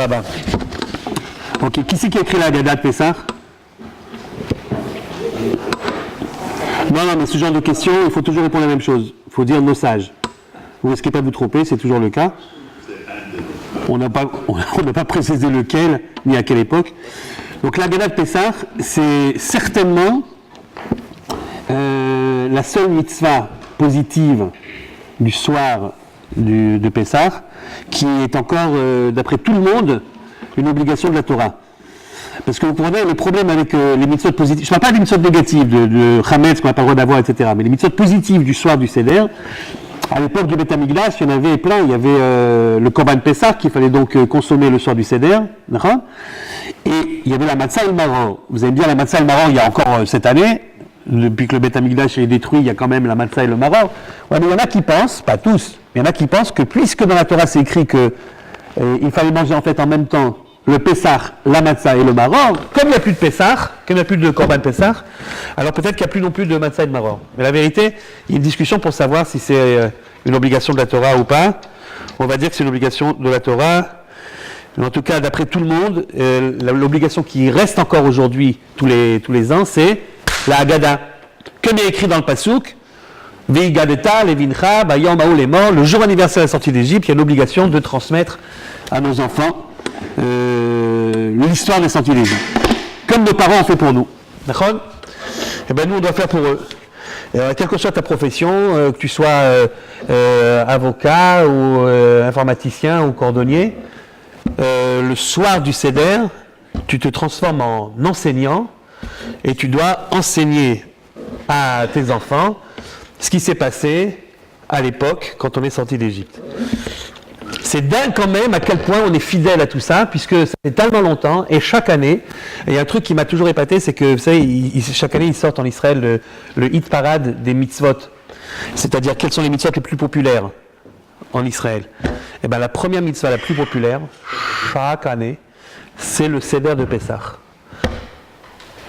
là-bas. Ok, qui c'est qui a écrit la Haggadah de Pessah? Non, mais ce genre de questions, il faut toujours répondre à la même chose. Il faut dire nos sages. Vous risquez pas de vous tromper, c'est toujours le cas. On n'a pas précisé lequel, ni à quelle époque. Donc la Haggadah de Pessah, c'est certainement la seule mitzvah positive du soir de Pessah, qui est encore, d'après tout le monde, une obligation de la Torah. Parce que vous comprenez, le problème avec les mitzvot positives, je ne parle pas des mitzvot négatives, de Chametz qu'on n'a pas le droit d'avoir, etc., mais les mitzvot positives du soir du Seder, à l'époque du Beth Amikdash, il y en avait plein. Il y avait le Korban Pessah qu'il fallait donc consommer le soir du Seder, d'accord, et il y avait la Matzah et le Maror. Vous allez me dire, la Matzah et le Maror, il y a encore cette année, depuis que le Beth Amikdash est détruit, il y a quand même la Matzah et le Maror. Ouais, mais il y en a qui pensent, pas tous, mais il y en a qui pensent que puisque dans la Torah c'est écrit que il fallait manger en fait en même temps le Pessah, la Matzah et le Maror, comme il n'y a plus de Pessah, comme il n'y a plus de Korban Pessah, alors peut-être qu'il n'y a plus non plus de Matzah et de Maror. Mais la vérité, il y a une discussion pour savoir si c'est une obligation de la Torah ou pas. On va dire que c'est une obligation de la Torah. Mais en tout cas, d'après tout le monde, l'obligation qui reste encore aujourd'hui, tous les ans, c'est la Haggadah. Comme il est écrit dans le Passouk, Veigadeta, Levincha, Bayom Aou les morts, le jour anniversaire de la sortie d'Égypte, il y a l'obligation de transmettre à nos enfants l'histoire des sorties d'Égypte. Comme nos parents ont fait pour nous. D'accord ? Et bien nous, on doit faire pour eux. Quelle que soit ta profession, que tu sois avocat ou informaticien ou cordonnier, le soir du Seder, tu te transformes en enseignant et tu dois enseigner à tes enfants ce qui s'est passé à l'époque quand on est sorti d'Égypte. C'est dingue quand même à quel point on est fidèle à tout ça, puisque ça fait tellement longtemps, et chaque année, il y a un truc qui m'a toujours épaté, c'est que, vous savez, chaque année, ils sortent en Israël le hit parade des mitzvot. C'est-à-dire, quelles sont les mitzvot les plus populaires en Israël? Et bien, la première mitzvah la plus populaire, chaque année, c'est le Seder de Pessah.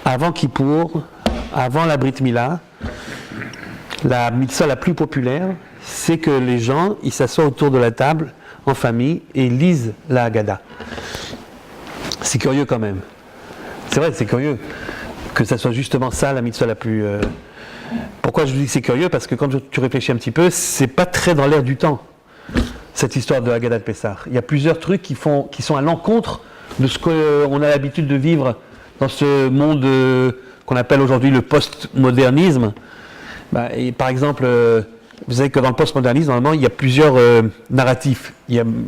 Avant Kippour, avant la Brit Mila, la mitzvah la plus populaire, c'est que les gens, ils s'assoient autour de la table, en famille, et ils lisent la Haggadah. C'est curieux quand même. C'est vrai, c'est curieux que ça soit justement ça, la mitzvah la plus... Pourquoi je dis que c'est curieux? Parce que quand tu réfléchis un petit peu, c'est pas très dans l'air du temps, cette histoire de Haggadah de Pessah. Il y a plusieurs trucs qui sont à l'encontre de ce qu'on a l'habitude de vivre dans ce monde qu'on appelle aujourd'hui le post-modernisme. Et par exemple... vous savez que dans le postmodernisme, normalement, il y a plusieurs narratifs.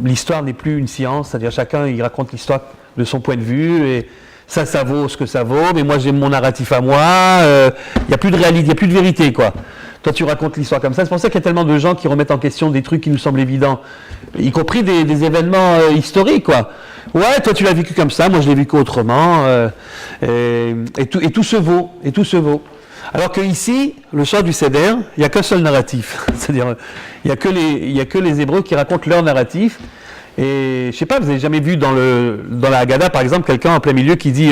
L'histoire n'est plus une science, c'est-à-dire chacun il raconte l'histoire de son point de vue, et ça vaut ce que ça vaut, mais moi j'ai mon narratif à moi, il n'y a plus de réalité, il n'y a plus de vérité, quoi. Toi tu racontes l'histoire comme ça, c'est pour ça qu'il y a tellement de gens qui remettent en question des trucs qui nous semblent évidents, y compris des événements historiques, quoi. Ouais, toi tu l'as vécu comme ça, moi je l'ai vécu autrement, et tout se vaut, et tout se vaut. Alors qu'ici, le soir du Seder, il n'y a qu'un seul narratif. C'est-à-dire, il n'y a que les Hébreux qui racontent leur narratif. Et je ne sais pas, vous n'avez jamais vu dans la Haggadah, par exemple, quelqu'un en plein milieu qui dit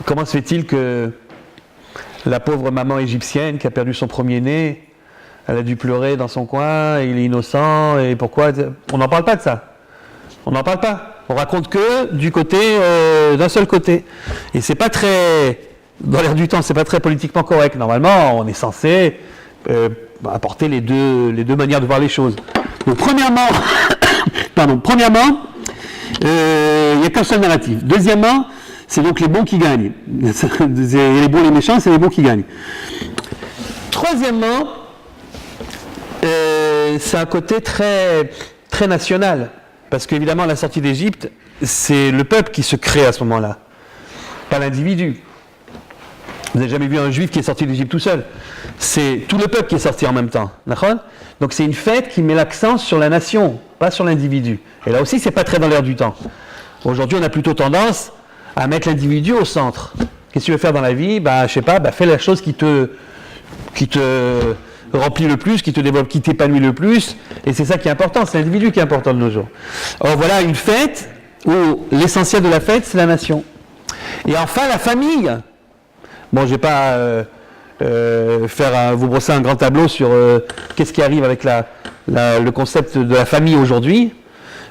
comment se fait-il que la pauvre maman égyptienne qui a perdu son premier-né, elle a dû pleurer dans son coin, et il est innocent, et pourquoi? On n'en parle pas de ça. On n'en parle pas. On raconte que du côté, d'un seul côté. Et c'est pas très... Dans l'air du temps, c'est pas très politiquement correct. Normalement, on est censé apporter les deux manières de voir les choses. Donc, premièrement, il n'y a qu'un seul narratif. Deuxièmement, c'est donc les bons qui gagnent. Les bons et les méchants, c'est les bons qui gagnent. Troisièmement, c'est un côté très, très national. Parce qu'évidemment, la sortie d'Égypte, c'est le peuple qui se crée à ce moment-là, pas l'individu. Vous n'avez jamais vu un juif qui est sorti d'Égypte tout seul. C'est tout le peuple qui est sorti en même temps. D'accord ? Donc c'est une fête qui met l'accent sur la nation, pas sur l'individu. Et là aussi, c'est pas très dans l'air du temps. Aujourd'hui, on a plutôt tendance à mettre l'individu au centre. Qu'est-ce que tu veux faire dans la vie ? Je sais pas, fais la chose qui te remplit le plus, qui te développe, qui t'épanouit le plus. Et c'est ça qui est important, c'est l'individu qui est important de nos jours. Alors voilà une fête où l'essentiel de la fête, c'est la nation. Et enfin, la famille. Bon, je ne vais pas vous brosser un grand tableau sur qu'est-ce qui arrive avec le concept de la famille aujourd'hui,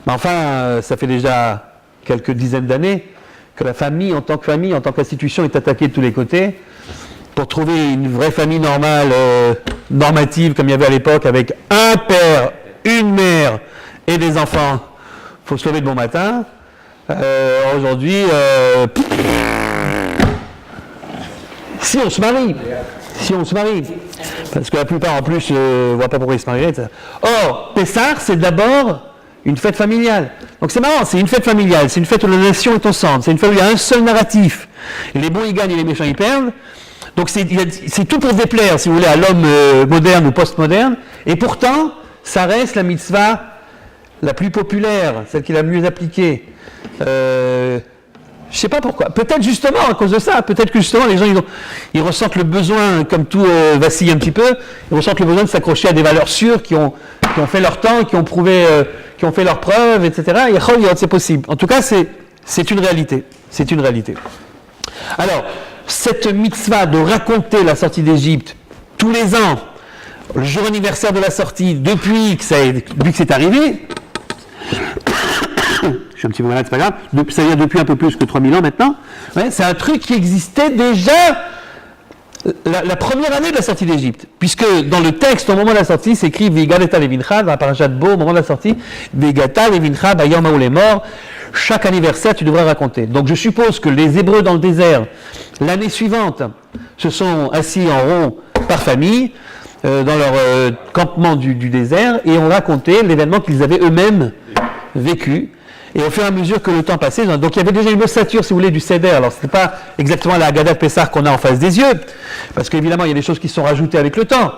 Mais enfin, ça fait déjà quelques dizaines d'années que la famille, en tant qu'institution, est attaquée de tous les côtés. Pour trouver une vraie famille normale, normative, comme il y avait à l'époque, avec un père, une mère et des enfants, il faut se lever de bon matin. Aujourd'hui, si on se marie, parce que la plupart en plus ne voient pas pourquoi ils se marient. Or, Pessah, c'est d'abord une fête familiale. Donc c'est marrant, c'est une fête familiale, c'est une fête où la nation est ensemble, c'est une fête où il y a un seul narratif. Et les bons ils gagnent et les méchants ils perdent. Donc c'est tout pour déplaire, si vous voulez, à l'homme moderne ou post-moderne. Et pourtant, ça reste la mitzvah la plus populaire, celle qui est la mieux appliquée. Je ne sais pas pourquoi. Peut-être justement à cause de ça. Peut-être que justement les gens ils ressentent le besoin, comme tout vacille un petit peu, ils ressentent le besoin de s'accrocher à des valeurs sûres qui ont fait leur temps, qui ont prouvé, qui ont fait leurs preuves, etc. Et c'est possible. En tout cas, c'est une réalité. C'est une réalité. Alors, cette mitzvah de raconter la sortie d'Égypte tous les ans, le jour anniversaire de la sortie, depuis que c'est arrivé. Je suis un petit peu malade, c'est pas grave. Ça vient depuis un peu plus que 3000 ans maintenant. Ouais, c'est un truc qui existait déjà la première année de la sortie d'Égypte. Puisque dans le texte, au moment de la sortie, c'est écrit Vigaleta Levincha, dans la parashat Bo, au moment de la sortie, Vigata Levincha, Bayom Haou les morts. Chaque anniversaire, tu devrais raconter. Donc je suppose que les Hébreux dans le désert, l'année suivante, se sont assis en rond par famille, dans leur campement du désert, et ont raconté l'événement qu'ils avaient eux-mêmes vécu. Et au fur et à mesure que le temps passait, donc il y avait déjà une ossature, si vous voulez, du Seder. Alors ce n'était pas exactement la Haggadah de Pessah qu'on a en face des yeux, parce qu'évidemment il y a des choses qui sont rajoutées avec le temps.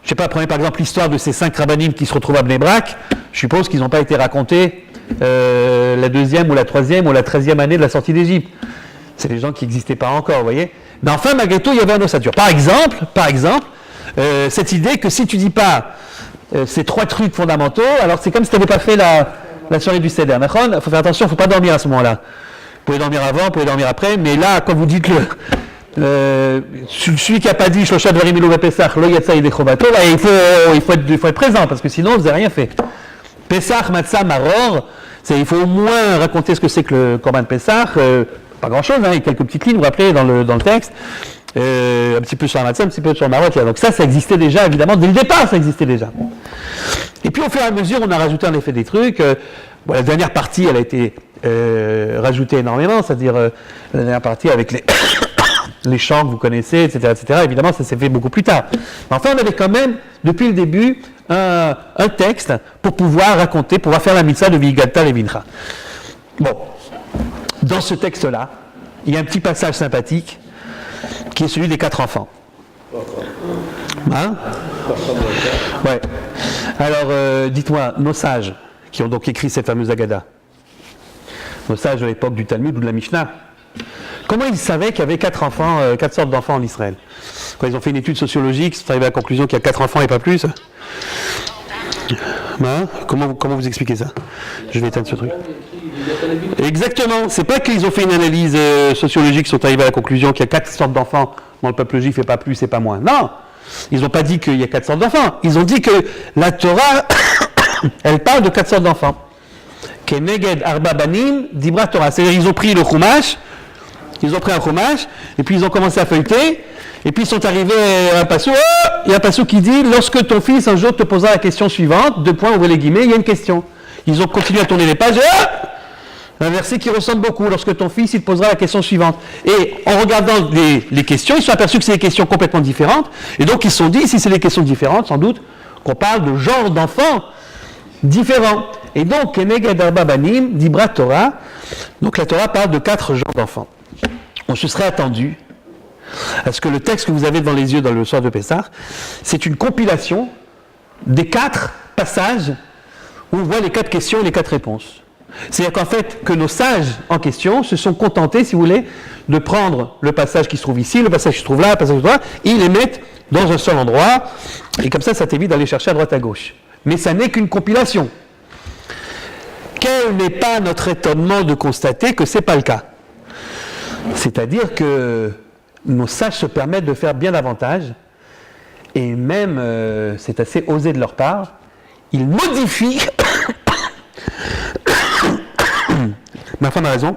Je ne sais pas, prenez par exemple l'histoire de ces 5 rabbinim qui se retrouvent à Bnei Brak. Je suppose qu'ils n'ont pas été racontés la 2e ou la 3e ou la 13e année de la sortie d'Égypte. C'est des gens qui n'existaient pas encore, vous voyez. Mais enfin, malgré tout, il y avait un ossature. Par exemple, cette idée que si tu ne dis pas ces 3 trucs fondamentaux, alors c'est comme si tu n'avais pas fait la soirée du Seder. Il faut faire attention, il ne faut pas dormir à ce moment-là. Vous pouvez dormir avant, vous pouvez dormir après, mais là, quand vous dites celui qui n'a pas dit Shloshah Dvarim Ilou Pesach, Lo Yatsa Yedei Chovato, il faut être présent, parce que sinon, vous n'avez rien fait. Pesach, Matzah, Maror, il faut au moins raconter ce que c'est que le Korban Pesach, pas grand-chose, il y a quelques petites lignes, vous vous rappelez, dans le texte, un petit peu sur la Matzah, un petit peu sur le Maror, donc ça existait déjà, évidemment, dès le départ, ça existait déjà. Et puis au fur et à mesure, on a rajouté en effet des trucs. La dernière partie, elle a été rajoutée énormément, c'est-à-dire la dernière partie avec les chants que vous connaissez, etc., etc. Évidemment, ça s'est fait beaucoup plus tard. Mais enfin, on avait quand même, depuis le début, un texte pour pouvoir raconter, pouvoir faire la mitzvah de Vigata Levincha. Bon, dans ce texte-là, il y a un petit passage sympathique qui est celui des 4 enfants. Hein? Ouais. Alors, dites-moi, nos sages, qui ont donc écrit cette fameuse Haggadah, nos sages de l'époque du Talmud ou de la Mishnah, comment ils savaient qu'il y avait 4 enfants, 4 sortes d'enfants en Israël? Quand ils ont fait une étude sociologique, ils sont arrivés à la conclusion qu'il y a 4 enfants et pas plus. Hein? Comment vous expliquez ça? Je vais éteindre ce truc. Exactement. C'est pas qu'ils ont fait une analyse sociologique, ils sont arrivés à la conclusion qu'il y a 4 sortes d'enfants dans le peuple juif et pas plus et pas moins. Non. Ils n'ont pas dit qu'il y a 4 sortes d'enfants. Ils ont dit que la Torah, elle parle de 4 sortes d'enfants. Keneged Arba Banim Dibra Torah. C'est-à-dire ils ont pris le Chumash, ils ont pris un Chumash, et puis ils ont commencé à feuilleter, et puis ils sont arrivés à un passage. Il y a un passage qui dit, lorsque ton fils un jour te posera la question suivante, 2 points, ouvrez les guillemets, il y a une question. Ils ont continué à tourner les pages, un verset qui ressemble beaucoup, lorsque ton fils il te posera la question suivante. Et en regardant les questions, ils se sont aperçus que c'est des questions complètement différentes, et donc ils se sont dit, si c'est des questions différentes, sans doute, qu'on parle de genre d'enfants différents. Et donc, Keneged Arba Banim Dibra Torah, donc la Torah parle de 4 genres d'enfants. On se serait attendu à ce que le texte que vous avez devant les yeux dans le soir de Pessah, c'est une compilation des 4 passages où on voit les 4 questions et les 4 réponses. C'est-à-dire qu'en fait, que nos sages en question se sont contentés, si vous voulez, de prendre le passage qui se trouve ici, le passage qui se trouve là, le passage qui se trouve là, et ils les mettent dans un seul endroit, et comme ça t'évite d'aller chercher à droite à gauche. Mais ça n'est qu'une compilation. Quel n'est pas notre étonnement de constater que ce n'est pas le cas. C'est-à-dire que nos sages se permettent de faire bien davantage, et même, c'est assez osé de leur part, ils modifient Ma femme a raison,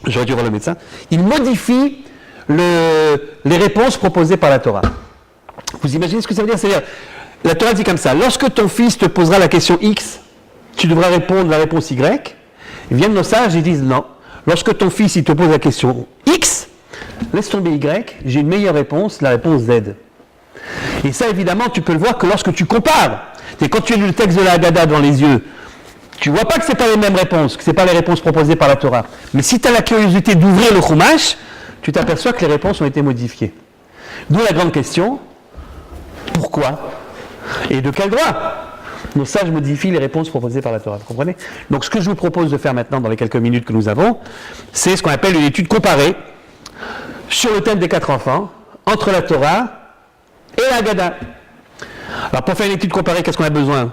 j'aurais dû voir le médecin. Il modifie les réponses proposées par la Torah. Vous imaginez ce que ça veut dire? C'est-à-dire, la Torah dit comme ça, lorsque ton fils te posera la question X, tu devras répondre la réponse Y. Ils viennent nos sages et disent non. Lorsque ton fils il te pose la question X, laisse tomber Y, j'ai une meilleure réponse, la réponse Z. Et ça, évidemment, tu peux le voir que lorsque tu compares. Et quand tu lis le texte de la Haggadah devant les yeux, tu ne vois pas que ce n'est pas les mêmes réponses, que ce n'est pas les réponses proposées par la Torah. Mais si tu as la curiosité d'ouvrir le Chumash, tu t'aperçois que les réponses ont été modifiées. D'où la grande question, pourquoi? Et de quel droit? Nos sages modifient les réponses proposées par la Torah, vous comprenez? Donc ce que je vous propose de faire maintenant, dans les quelques minutes que nous avons, c'est ce qu'on appelle une étude comparée sur le thème des 4 enfants, entre la Torah et la Haggadah. Alors pour faire une étude comparée, qu'est-ce qu'on a besoin?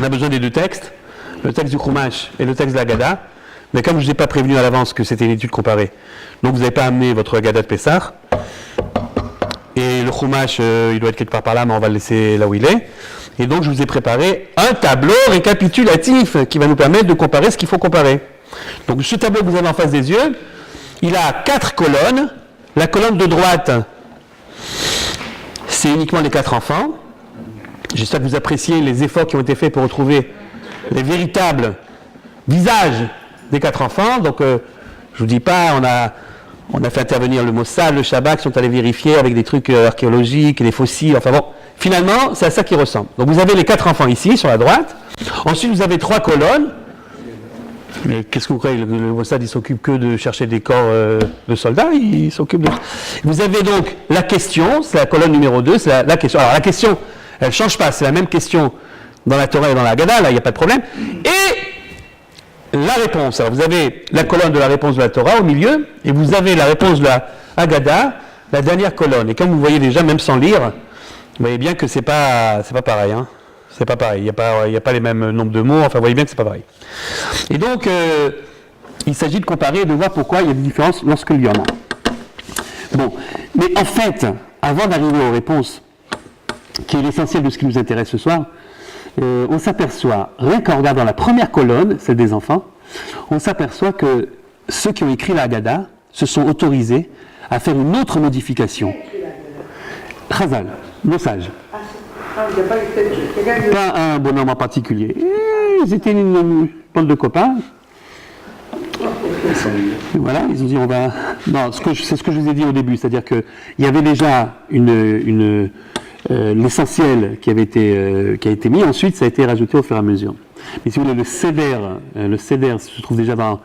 On a besoin des 2 textes, le texte du Chumash et le texte de la Haggadah. Mais comme je ne vous ai pas prévenu à l'avance que c'était une étude comparée, donc vous n'avez pas amené votre Haggadah de Pessah. Et le Chumash, il doit être quelque part par là, mais on va le laisser là où il est. Et donc je vous ai préparé un tableau récapitulatif qui va nous permettre de comparer ce qu'il faut comparer. Donc ce tableau que vous avez en face des yeux, il a 4 colonnes. La colonne de droite, c'est uniquement les 4 enfants. J'espère que vous appréciez les efforts qui ont été faits pour retrouver les véritables visages des 4 enfants. Donc, je ne vous dis pas, on a fait intervenir le Mossad, le Shabak, qui sont allés vérifier avec des trucs archéologiques, des fossiles. Enfin bon, finalement, c'est à ça qu'ils ressemblent. Donc, vous avez les 4 enfants ici, sur la droite. Ensuite, vous avez 3 colonnes. Mais qu'est-ce que vous croyez? Le Mossad, il s'occupe que de chercher des corps de soldats. Il s'occupe de... Vous avez donc la question, c'est la colonne numéro 2, c'est la question. Alors, la question, elle ne change pas, c'est la même question dans la Torah et dans la Haggadah, là, il n'y a pas de problème. Et la réponse. Alors, vous avez la colonne de la réponse de la Torah au milieu, et vous avez la réponse de la Haggadah, la dernière colonne. Et comme vous voyez déjà, même sans lire, vous voyez bien que c'est pas pareil, hein. C'est pas pareil, il n'y a pas les mêmes nombres de mots, enfin vous voyez bien que c'est pas pareil. Et donc, il s'agit de comparer et de voir pourquoi il y a des différences lorsqu'il y en a. Bon, mais en fait, avant d'arriver aux réponses, qui est l'essentiel de ce qui nous intéresse ce soir, on s'aperçoit, rien qu'en regardant la première colonne, celle des enfants, on s'aperçoit que ceux qui ont écrit la Haggadah se sont autorisés à faire une autre modification. Chazal, nos sages. Pas un bonhomme en particulier. Ils étaient une bande de copains. Et voilà, ils ont dit on va. Non, c'est ce que je vous ai dit au début, c'est-à-dire qu'il y avait déjà l'essentiel qui a été mis, ensuite ça a été rajouté au fur et à mesure. Mais si vous voulez, le Seder se trouve déjà dans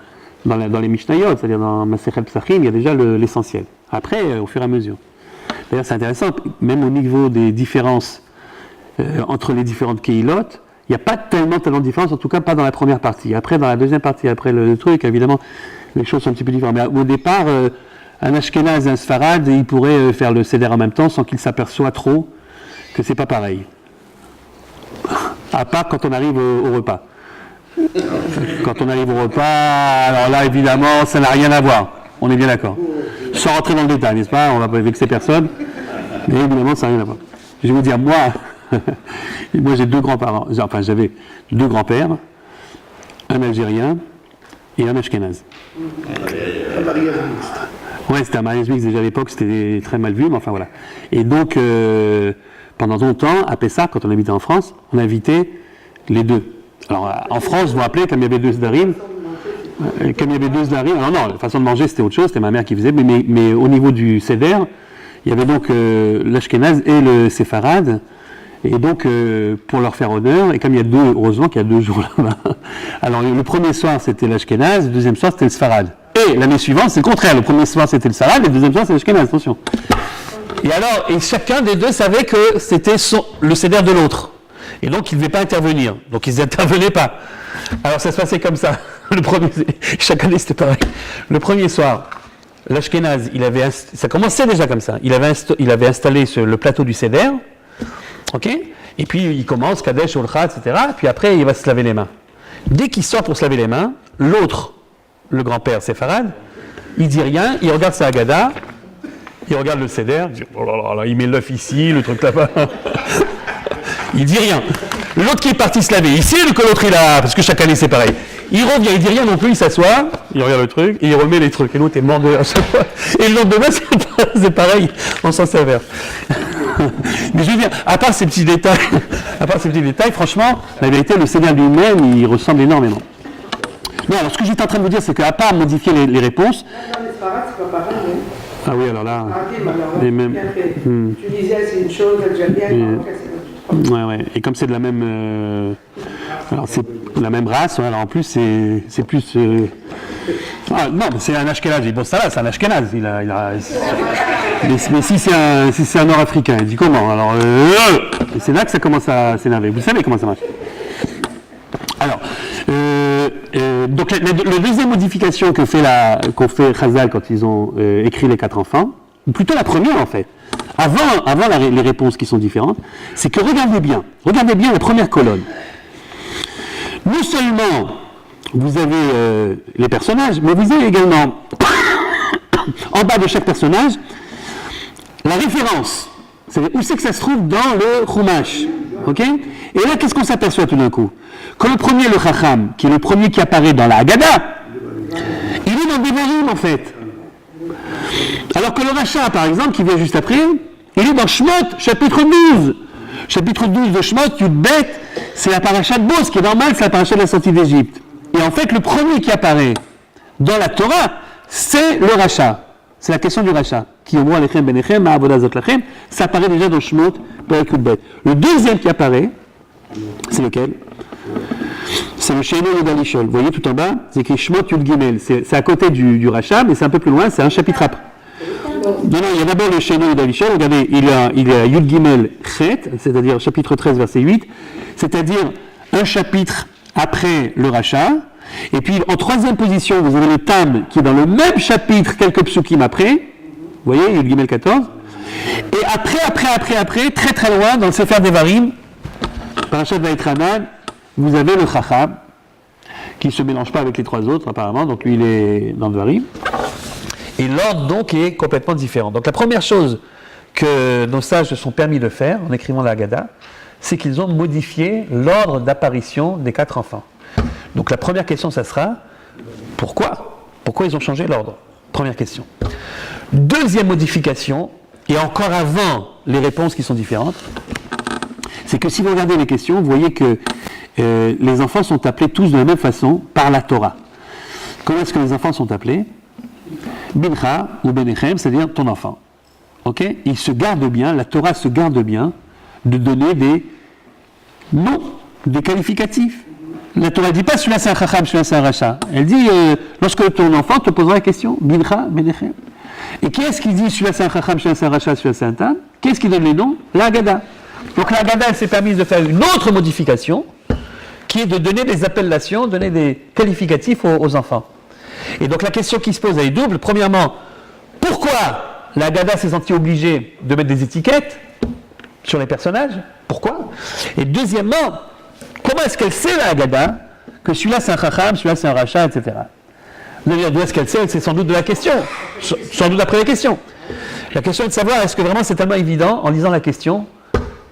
les Mishnayot, c'est-à-dire dans Masechet Psachim, il y a déjà l'essentiel. Après, au fur et à mesure. D'ailleurs, c'est intéressant, même au niveau des différences entre les différentes Kehilot, il n'y a pas tellement de différence, en tout cas pas dans la première partie. Après, dans la deuxième partie, après le truc, évidemment, les choses sont un petit peu différentes. Mais au départ, un Ashkenaz et un Sfarad, ils pourraient faire le Seder en même temps sans qu'ils s'aperçoivent trop que c'est pas pareil. À part quand on arrive au repas. Quand on arrive au repas, alors là, évidemment, ça n'a rien à voir. On est bien d'accord. Sans rentrer dans le détail, n'est-ce pas? On va pas vexer personne. Mais évidemment, ça n'a rien à voir. Je vais vous dire, moi j'ai 2 grands-parents. Enfin, j'avais 2 grands-pères, un Algérien et un Ashkenaz. Un mariage mixte. Ouais, c'était un mariage mixte déjà à l'époque, c'était très mal vu, mais enfin voilà. Et donc, pendant longtemps, à Pessah, quand on habitait en France, on invitait les 2. Alors, en France, vous vous rappelez, comme il y avait 2 Zdarim, alors non, la façon de manger, c'était autre chose, c'était ma mère qui faisait, mais au niveau du Seder, il y avait donc l'Ashkenaz et le Séfarade. Et donc, pour leur faire honneur, et comme il y a 2, heureusement qu'il y a 2 jours là-bas. Alors, le premier soir, c'était l'Ashkenaz, le deuxième soir, c'était le Sfarad. Et l'année suivante, c'est le contraire. Le premier soir, c'était le Sfarad, et le deuxième soir, c'est l'Ashkenaz, attention. Et alors, chacun des 2 savait que c'était le Seder de l'autre. Et donc, ils ne devaient pas intervenir. Donc, ils n'intervenaient pas. Alors, ça se passait comme ça. Chaque année, c'était pareil. Le premier soir, l'Ashkenaz, ça commençait déjà comme ça. Il avait installé le plateau du Seder. Ok? Et puis il commence, Kadesh, Olcha, etc. Puis après, il va se laver les mains. Dès qu'il sort pour se laver les mains, l'autre, le grand-père Séfarad, il dit rien, il regarde sa Haggadah, il regarde le Seder, il dit oh là là, il met l'œuf ici, le truc là-bas. Il dit rien. L'autre qui est parti se laver, il sait que l'autre il a, parce que chaque année c'est pareil. Il revient, il dit rien non plus, il s'assoit, il regarde le truc, et il remet les trucs. Et l'autre est mort de à chaque fois. Et le lendemain c'est pareil, on s'en sert. Mais je veux dire, à part ces petits détails, franchement, la vérité, le Seigneur lui-même, il ressemble énormément. Non, alors ce que j'étais en train de vous dire, c'est qu'à part modifier les réponses. Non, mais c'est pas pareil, hein. Ah oui, alors là. Les mêmes. Tunisienne, c'est une chose, algérienne, ouais. Et comme c'est de la même. Alors c'est la même race, alors en plus c'est plus. Ah, non, mais c'est un Ashkénazi. Bon, ça va, c'est un Ashkénazi. Mais si c'est un Nord-Africain, il dit comment? Alors, et c'est là que ça commence à s'énerver. Vous savez comment ça marche. Alors, donc la deuxième modification qu'ont fait Chazal quand ils ont écrit les 4 enfants, ou plutôt la première en fait, avant les réponses qui sont différentes, c'est que regardez bien la première colonne. Non seulement vous avez les personnages, mais vous avez également en bas de chaque personnage la référence. C'est-à-dire où c'est que ça se trouve dans le Chumash. Ok? Et là, qu'est-ce qu'on s'aperçoit tout d'un coup? Que le premier, le Chacham, qui est le premier qui apparaît dans la Haggadah, il est dans Devarim en fait. Alors que le Racha, par exemple, qui vient juste après, il est dans Shemot, chapitre 12. Chapitre 12 de Shemot, Yud Bet, c'est la paracha de Bos, qui est normal, c'est la paracha de la sortie d'Égypte. Et en fait, le premier qui apparaît dans la Torah, c'est le Racha. C'est la question du Racha. Qui est moi, Lechem, Benechem, Ma'avodah Zot Lachem, ça apparaît déjà dans Shemot, Perek Yud Bet. Le deuxième qui apparaît, c'est lequel? C'est le Sheino Yud Alishol. Vous voyez tout en bas, c'est écrit Shemot Yud Gimel. C'est à côté du Racha, mais c'est un peu plus loin, c'est un chapitre après. Non, il y a d'abord le Sheino Yud Alishol. Regardez, il y a Yud Gimel Chet, c'est-à-dire chapitre 13, verset 8, c'est-à-dire un chapitre après le Racha. Et puis en troisième position, vous avez le Tam qui est dans le même chapitre, quelques psukim après. Vous voyez, Yud Gimel 14. Et après, très très loin, dans le Sefer Devarim, Parashat Vaïtranan, vous avez le Chacham, qui ne se mélange pas avec les trois autres apparemment, donc lui il est dans Devarim. Et l'ordre donc est complètement différent. Donc la première chose que nos sages se sont permis de faire en écrivant la Haggadah, c'est qu'ils ont modifié l'ordre d'apparition des 4 enfants. Donc la première question, ça sera pourquoi? Pourquoi ils ont changé l'ordre? Première question. Deuxième modification, et encore avant les réponses qui sont différentes, c'est que si vous regardez les questions, vous voyez que les enfants sont appelés tous de la même façon par la Torah. Comment est-ce que les enfants sont appelés? Bincha ou Benechem, c'est-à-dire ton enfant. Ok? Il se garde bien, la Torah se garde bien de donner des noms, des qualificatifs. La Torah ne dit pas celui-là c'est un Chacham, celui-là c'est un Racha. Elle dit lorsque ton enfant te posera la question, Bincha, Benechem. Et qui est-ce qui dit celui-là c'est un Chacham, celui-là c'est un Racha, celui-là c'est un Tam? Qui est-ce qui donne les noms? La Haggadah. Donc la Haggadah elle s'est permise de faire une autre modification qui est de donner des appellations, donner des qualificatifs aux enfants. Et donc la question qui se pose elle est double. Premièrement, pourquoi la Haggadah s'est sentie obligée de mettre des étiquettes sur les personnages? Pourquoi? Et deuxièmement, comment est-ce qu'elle sait la Haggadah que celui-là c'est un Chacham, celui-là c'est un Racha, etc. Vous allez dire d'où est-ce qu'elle sait? C'est sans doute de la question, sans doute après la question. La question est de savoir est-ce que vraiment c'est tellement évident en lisant la question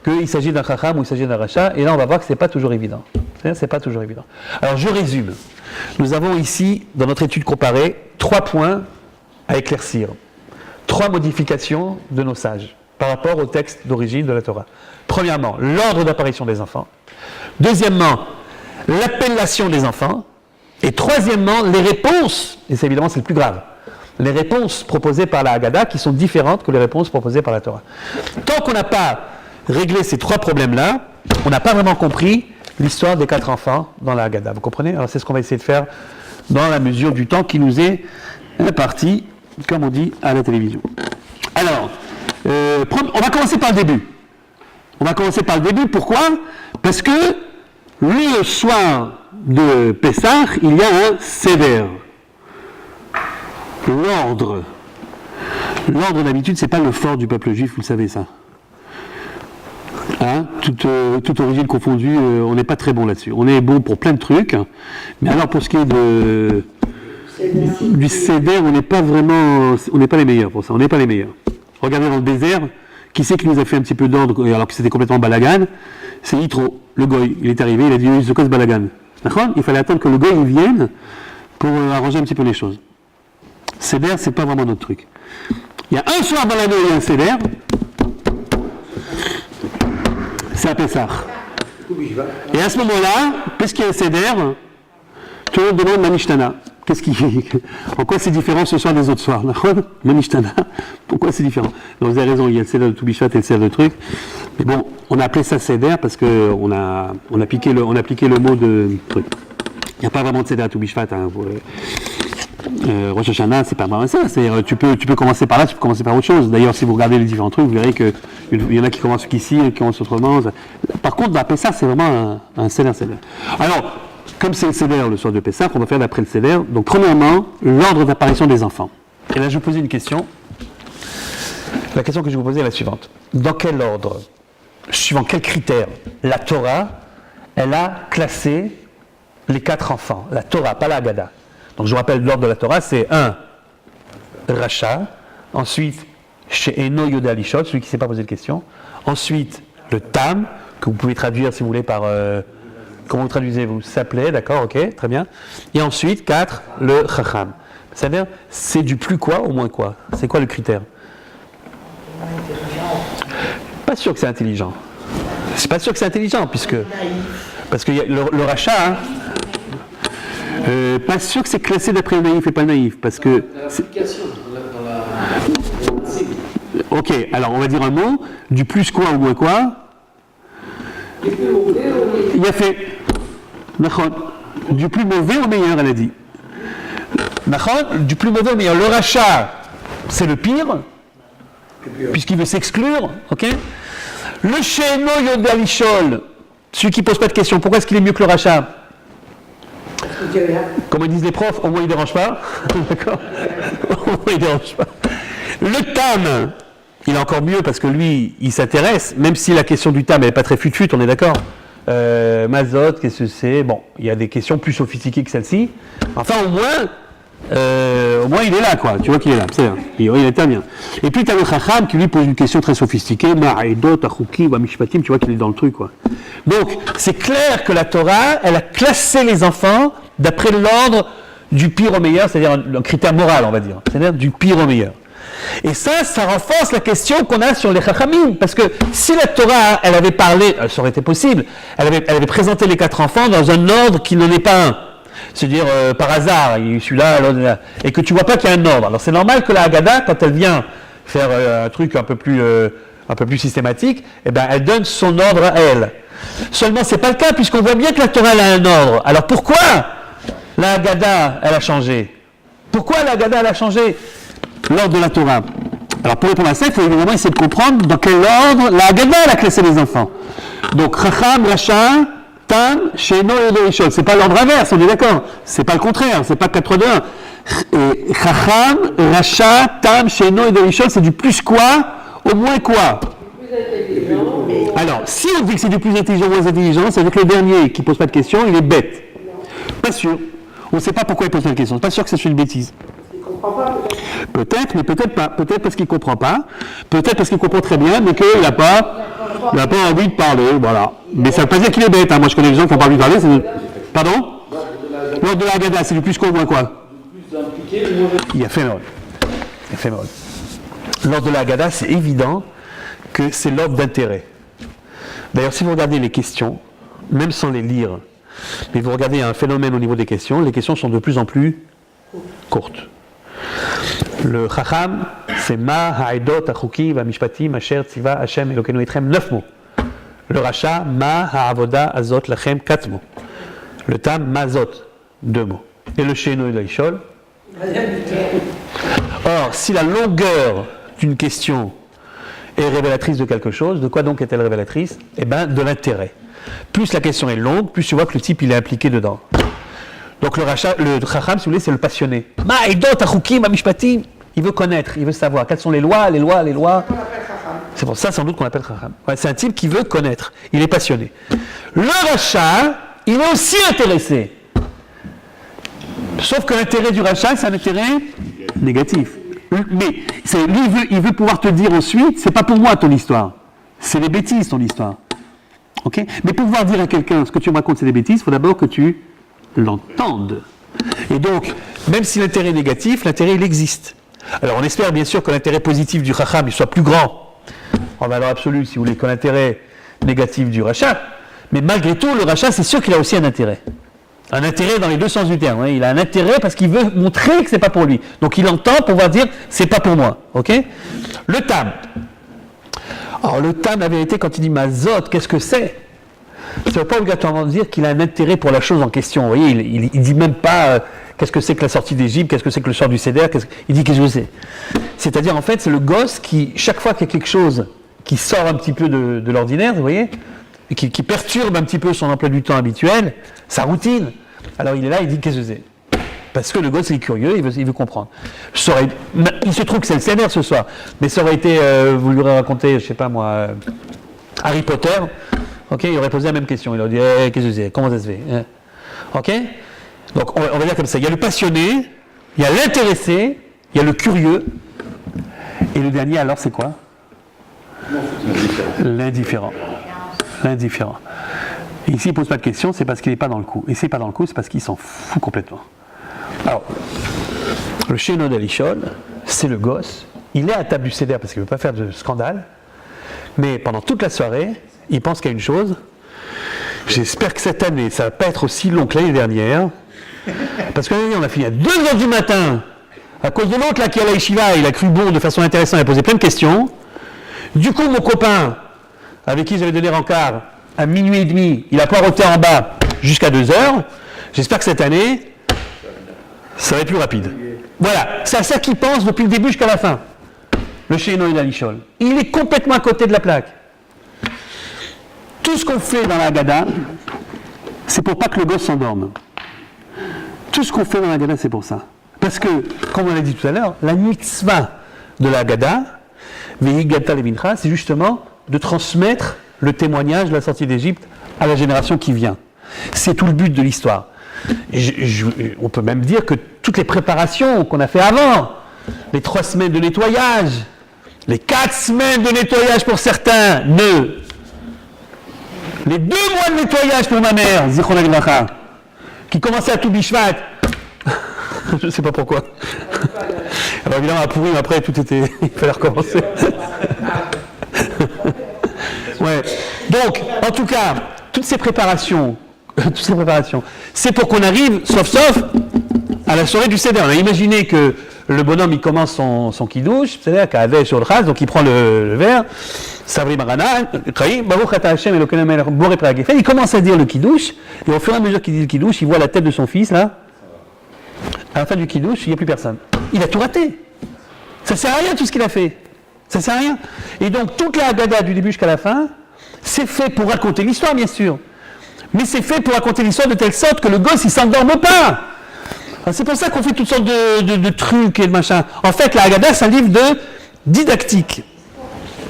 qu'il s'agit d'un Chacham ou il s'agit d'un Racha, et là on va voir que c'est pas toujours évident. C'est pas toujours évident. Alors je résume. Nous avons ici, dans notre étude comparée, 3 points à éclaircir. 3 modifications de nos sages par rapport au texte d'origine de la Torah. Premièrement, l'ordre d'apparition des enfants. Deuxièmement, l'appellation des enfants. Et troisièmement, les réponses, et c'est évidemment c'est le plus grave, les réponses proposées par la Haggadah qui sont différentes que les réponses proposées par la Torah. Tant qu'on n'a pas réglé ces 3 problèmes-là, on n'a pas vraiment compris l'histoire des 4 enfants dans la Haggadah. Vous comprenez? Alors c'est ce qu'on va essayer de faire dans la mesure du temps qui nous est imparti, comme on dit à la télévision. Alors, on va commencer par le début. Pourquoi? Parce que le soir de Pessah, il y a un Seder. L'ordre. L'ordre d'habitude, c'est pas le fort du peuple juif, vous le savez ça. Hein, toute origine confondue, on n'est pas très bon là-dessus. On est bon pour plein de trucs, mais alors pour ce qui est du Seder, on n'est pas les meilleurs pour ça. On n'est pas les meilleurs. Regardez dans le désert, qui c'est qui nous a fait un petit peu d'ordre alors que c'était complètement balagan? c'est Yitro, le goy. Il est arrivé, il a dit c'est quoi ce balagan? D'accord? Il fallait attendre que le goy il vienne pour arranger un petit peu les choses. Seder, c'est pas vraiment notre truc. Il y a un soir dans l'année où il y a un Seder, c'est à Pessah. Et à ce moment-là, puisqu'il y a un Seder, tout le monde demande la Mishnana. En quoi c'est différent ce soir des autres soirs? La Mishnana. Pourquoi c'est différent? Donc vous avez raison, il y a le Seder de Toubishvat et le Seder de truc. Mais bon, on a appelé ça Seder parce qu'on a appliqué le mot de truc. Il n'y a pas vraiment de Seder à Toubishvat. Hein. Rosh Hashanah, c'est pas vraiment ça. C'est-à-dire, tu peux commencer par là, tu peux commencer par autre chose. D'ailleurs, si vous regardez les différents trucs, vous verrez qu'il y en a qui commencent qu'ici, qui commencent autrement. Par contre, dans Pessah, c'est vraiment un Seder. Alors, comme c'est le Seder le soir de Pessah, on va faire d'après le Seder. Donc, premièrement, l'ordre d'apparition des enfants. Et là, je vais poser une question. La question que je vais vous poser est la suivante. Dans quel ordre, suivant quels critères, la Torah, elle a classé les 4 enfants? La Torah, pas la Haggadah. Donc, je vous rappelle, l'ordre de la Torah, c'est 1, Racha. Ensuite, She'eno Yoda Lishot, celui qui ne s'est pas posé de question. Ensuite, le Tam, que vous pouvez traduire, si vous voulez, par... comment vous traduisez-vous? S'appelait, d'accord, ok, très bien. Et ensuite, 4, le Chacham. C'est-à-dire, c'est du plus quoi au moins quoi? C'est quoi le critère? Pas sûr que c'est intelligent. C'est pas sûr que c'est intelligent, puisque... Parce que le Racha... Hein, pas sûr que c'est classé d'après le naïf et pas le naïf, parce que... Ok, alors on va dire un mot, du plus quoi au moins quoi? Il a fait... Du plus mauvais au meilleur, elle a dit. Du plus mauvais au meilleur. Le rachat, c'est le pire, puisqu'il veut s'exclure, ok? Le She'eno Yoda Lishol, celui qui ne pose pas de questions, pourquoi est-ce qu'il est mieux que le rachat? Comme disent les profs, au moins il ne dérange pas. D'accord? Au moins il ne dérange pas. Le Tam, il est encore mieux parce que lui, il s'intéresse, même si la question du Tam n'est pas très fut-fut, on est d'accord? Mazot, qu'est-ce que c'est? Bon, il y a des questions plus sophistiquées que celle-ci. Enfin, au moins il est là, quoi. Tu vois qu'il est là, il est très bien. Et puis tu as le Chacham qui lui pose une question très sophistiquée, Ma'aidot, Achuki, Mishpatim, tu vois qu'il est dans le truc, quoi. Donc, c'est clair que la Torah, elle a classé les enfants d'après l'ordre du pire au meilleur, c'est-à-dire un critère moral, on va dire, c'est-à-dire du pire au meilleur. Et ça renforce la question qu'on a sur les Chachamim, parce que si la Torah, elle avait parlé, ça aurait été possible, elle avait présenté les 4 enfants dans un ordre qui n'en est pas un. C'est-à-dire, par hasard, celui-là, l'autre, là, et que tu vois pas qu'il y a un ordre. Alors c'est normal que la Haggadah, quand elle vient faire un truc un peu plus systématique, eh ben, elle donne son ordre à elle. Seulement, c'est pas le cas, puisqu'on voit bien que la Torah, elle a un ordre. Alors pourquoi la Haggadah, elle a changé? Pourquoi la Haggadah, elle a changé l'ordre de la Torah? Alors pour répondre à ça, il faut évidemment essayer de comprendre dans quel ordre la Haggadah, elle a classé les enfants. Donc, Chacham, Racha, Tam, She'eno Yoda Lishol. C'est pas l'ordre inverse, on est d'accord? C'est pas le contraire, c'est pas 4-2-1. Chacham, Racha, Tam, She'eno Yoda Lishol, c'est du plus quoi, au moins quoi? Alors, si on dit que c'est du plus intelligent ou moins intelligent, ça veut dire que le dernier qui pose pas de questions, il est bête. Pas sûr. On ne sait pas pourquoi il pose pas de questions. Pas sûr que c'est une bêtise. Il ne comprend pas, peut-être, mais peut-être pas. Peut-être parce qu'il ne comprend pas. Peut-être parce qu'il comprend très bien, mais qu'il n'a pas envie de parler. Voilà. Mais ça ne veut pas dire qu'il est bête. Hein. Moi, je connais des gens qui n'ont pas envie de parler. Pardon? L'ordre de la Haggadah, c'est du plus quoi ou moins quoi? Il a fait mal. L'ordre de la Haggadah, c'est évident que c'est l'ordre d'intérêt. D'ailleurs, si vous regardez les questions, même sans les lire, mais vous regardez un phénomène au niveau des questions, les questions sont de plus en plus courtes. Le Chacham, c'est Ma, Ha'edot, Achuki, Vamishpatim, Asher, Tziva, Hashem, Elokeinu Etrem, 9 mots. Le Racha, Ma, Ha'avoda, Azot, Lachem, 4 mots. Le Tam, Mazot, 2 mots. Et le She'eno Yoda Lishol. Or, si la longueur d'une question est révélatrice de quelque chose, de quoi donc est-elle révélatrice? Eh bien, de l'intérêt. Plus la question est longue, plus tu vois que le type il est impliqué dedans. Donc le Chacham, si vous voulez, c'est le passionné. Ma'idot, Achukim, Mishpatim. Il veut connaître, il veut savoir quelles sont les lois. C'est pour ça sans doute qu'on l'appelle Chacham. Ouais, c'est un type qui veut connaître. Il est passionné. Le Racha, il est aussi intéressé. Sauf que l'intérêt du Racha, c'est un intérêt négatif. Mais lui, il veut pouvoir te dire ensuite, c'est pas pour moi ton histoire. C'est les bêtises ton histoire. Okay, mais pour pouvoir dire à quelqu'un ce que tu me racontes c'est des bêtises, il faut d'abord que tu l'entendes. Et donc, même si l'intérêt est négatif, l'intérêt il existe. Alors on espère bien sûr que l'intérêt positif du Chacham il soit plus grand, en valeur absolue si vous voulez, que l'intérêt négatif du rachat. Mais malgré tout, le rachat c'est sûr qu'il a aussi un intérêt. Un intérêt dans les deux sens du terme. Hein. Il a un intérêt parce qu'il veut montrer que c'est pas pour lui. Donc il entend pour pouvoir dire c'est pas pour moi. Ok ? Le tam. Alors le tam, la vérité, quand il dit mazot, qu'est-ce que c'est ? Ça ne veut pas obligatoirement dire qu'il a un intérêt pour la chose en question. Vous voyez, il dit même pas qu'est-ce que c'est que la sortie d'Égypte, qu'est-ce que c'est que le sort du Seder, il dit qu'est-ce que c'est. C'est-à-dire en fait, c'est le gosse qui, chaque fois qu'il y a quelque chose qui sort un petit peu de l'ordinaire, vous voyez, et qui perturbe un petit peu son emploi du temps habituel, sa routine. Alors il est là, il dit qu'est-ce que c'est ? Parce que le gosse il est curieux, il veut comprendre. Il se trouve que c'est le Seder ce soir, mais ça aurait été, vous lui aurez raconté, je sais pas moi, Harry Potter, ok, il aurait posé la même question, il aurait dit qu'est-ce que c'est ? Comment ça se fait ? Ok ? Donc on va dire comme ça, il y a le passionné, il y a l'intéressé, il y a le curieux, et le dernier alors c'est quoi ? L'indifférent. L'indifférent. Et ici, il ne pose pas de questions, c'est parce qu'il n'est pas dans le coup. Et s'il n'est pas dans le coup, c'est parce qu'il s'en fout complètement. Alors, le Sheino d'Alishol, c'est le gosse. Il est à table du Seder parce qu'il ne veut pas faire de scandale. Mais pendant toute la soirée, il pense qu'à une chose. J'espère que cette année, ça ne va pas être aussi long que l'année dernière. Parce que l'année dernière, on a fini à 2h du matin. À cause de l'autre là qui est à la Yeshiva, il a cru bon de façon intéressante, il a posé plein de questions. Du coup, mon copain, avec qui j'avais donné rencard, à minuit et demi, il a poireauté en bas jusqu'à 2h. J'espère que cette année, ça va être plus rapide. Voilà, c'est à ça qu'il pense depuis le début jusqu'à la fin. Le Sheino et l'Alishol. Il est complètement à côté de la plaque. Tout ce qu'on fait dans la Haggadah, c'est pour pas que le gosse s'endorme. Tout ce qu'on fait dans la Haggadah, c'est pour ça. Parce que, comme on l'a dit tout à l'heure, la mitzvah de la Haggadah, Vehigata Levincha, c'est justement de transmettre le témoignage de la sortie d'Égypte à la génération qui vient. C'est tout le but de l'histoire. On peut même dire que toutes les préparations qu'on a fait avant, les 3 semaines de nettoyage, les 4 semaines de nettoyage pour certains, les 2 mois de nettoyage pour ma mère, Zichron HaLivracha, qui commençait à tout Bishvat, je ne sais pas pourquoi. Alors évidemment, à Pourim, après, tout était... il fallait recommencer. Ouais. Donc, en tout cas, toutes ces préparations, c'est pour qu'on arrive, sauf, à la soirée du Seder. On a imaginé que le bonhomme, il commence son kiddush, c'est-à-dire qu'avec sur le chaz, donc il prend le verre, Savri Marana, Baruch Ata Hashem Elokeinu Melech Borei Pei HaGefen, il commence à dire le kiddush, et au fur et à mesure qu'il dit le kiddush, il voit la tête de son fils, là. À la fin du kiddush, il n'y a plus personne. Il a tout raté. Ça ne sert à rien tout ce qu'il a fait. Ça ne sert à rien. Et donc, toute la Haggadah du début jusqu'à la fin, c'est fait pour raconter l'histoire, bien sûr. Mais c'est fait pour raconter l'histoire de telle sorte que le gosse, il ne s'endorme pas. Alors, c'est pour ça qu'on fait toutes sortes de trucs et de machin. En fait, la Haggadah, c'est un livre de didactique.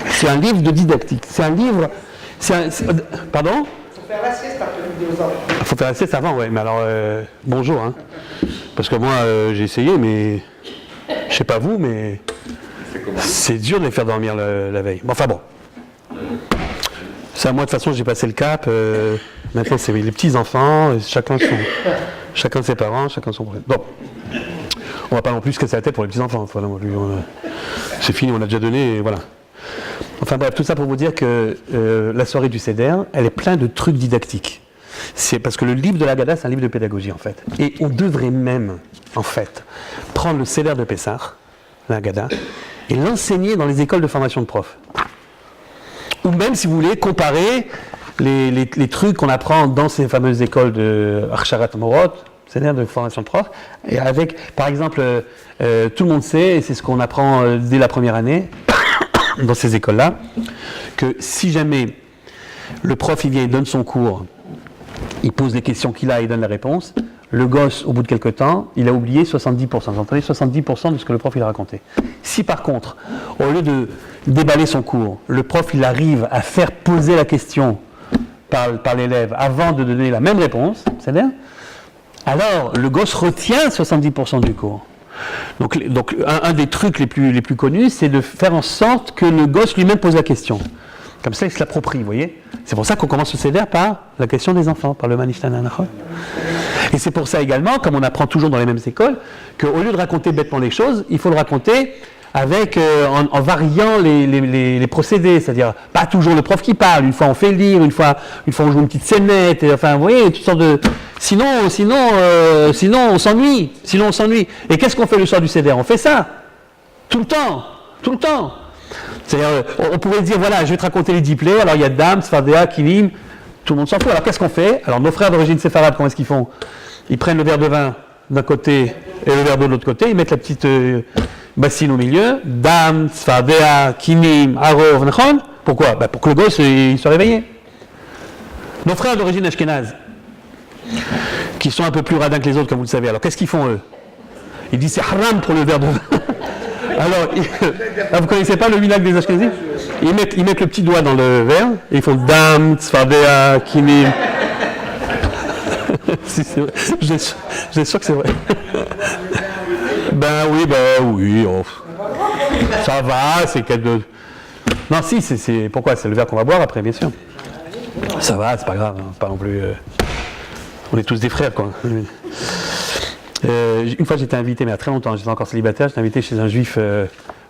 C'est un livre de didactique. C'est un livre... Pardon ? Il faut faire la sieste après le vidéo. Il faut faire la sieste avant, ouais. Mais alors, bonjour. Hein. Parce que moi, j'ai essayé, mais... Je sais pas vous, mais... C'est dur de les faire dormir la veille. Bon, enfin bon. Ça, moi, de toute façon, j'ai passé le cap. Maintenant, c'est les petits-enfants, chacun de ses parents, chacun son problème. Bon. On va pas non plus se casser la tête pour les petits-enfants. C'est fini, on a déjà donné, et voilà. Enfin bref, tout ça pour vous dire que la soirée du Seder, elle est pleine de trucs didactiques. C'est parce que le livre de la Haggadah, c'est un livre de pédagogie, en fait. Et on devrait même, en fait, prendre le Seder de Pessah, la Haggadah, et l'enseigner dans les écoles de formation de profs. Ou même, si vous voulez, comparer les trucs qu'on apprend dans ces fameuses écoles de Archarat Morot, c'est-à-dire de formation de profs, et avec, par exemple, tout le monde sait, et c'est ce qu'on apprend dès la première année, dans ces écoles-là, que si jamais le prof il vient et donne son cours, il pose les questions qu'il a et il donne la réponse, le gosse, au bout de quelques temps, il a oublié 70%. Vous entendez 70% de ce que le prof il a raconté. Si par contre, au lieu de déballer son cours, le prof il arrive à faire poser la question par l'élève avant de donner la même réponse, c'est-à-dire, alors le gosse retient 70% du cours. Donc un des trucs les plus connus, c'est de faire en sorte que le gosse lui-même pose la question. Comme ça, ils se l'approprient, vous voyez. C'est pour ça qu'on commence le Seder par la question des enfants, par le Manishtana. Et c'est pour ça également, comme on apprend toujours dans les mêmes écoles, qu'au lieu de raconter bêtement les choses, il faut le raconter avec, en variant les procédés. C'est-à-dire, pas toujours le prof qui parle. Une fois on fait lire, une fois on joue une petite scénette. Enfin, vous voyez, toutes sortes de... Sinon, on s'ennuie. Et qu'est-ce qu'on fait le soir du Seder? On fait ça. Tout le temps. C'est-à-dire, on pourrait dire, voilà, je vais te raconter les 10 plaies, alors il y a Dam, Sfardéa, Kilim, tout le monde s'en fout. Alors qu'est-ce qu'on fait? Alors nos frères d'origine séfarade, comment est-ce qu'ils font? Ils prennent le verre de vin d'un côté et le verre d'eau de l'autre côté, ils mettent la petite bassine au milieu, Dam, Sfardéa, Kilim, Arov, Nechon. Pourquoi? Pour que le gosse il soit réveillé. Nos frères d'origine ashkénaze, qui sont un peu plus radins que les autres, comme vous le savez, alors qu'est-ce qu'ils font eux? Ils disent c'est haram pour le verre de vin. Alors, vous ne connaissez pas le minhag des Ashkénazim? Ils mettent le petit doigt dans le verre et ils font Dam, Tzfardéa, Kinim. Si, c'est vrai. J'ai sûr que c'est vrai. Ben oui. Oh. Ça va, c'est quelque... Non, si, c'est... Pourquoi? C'est le verre qu'on va boire après, bien sûr. Ça va, c'est pas grave, hein, pas non plus... On est tous des frères, quoi. Une fois j'étais invité, mais il y a très longtemps, j'étais encore célibataire, j'étais invité chez un juif,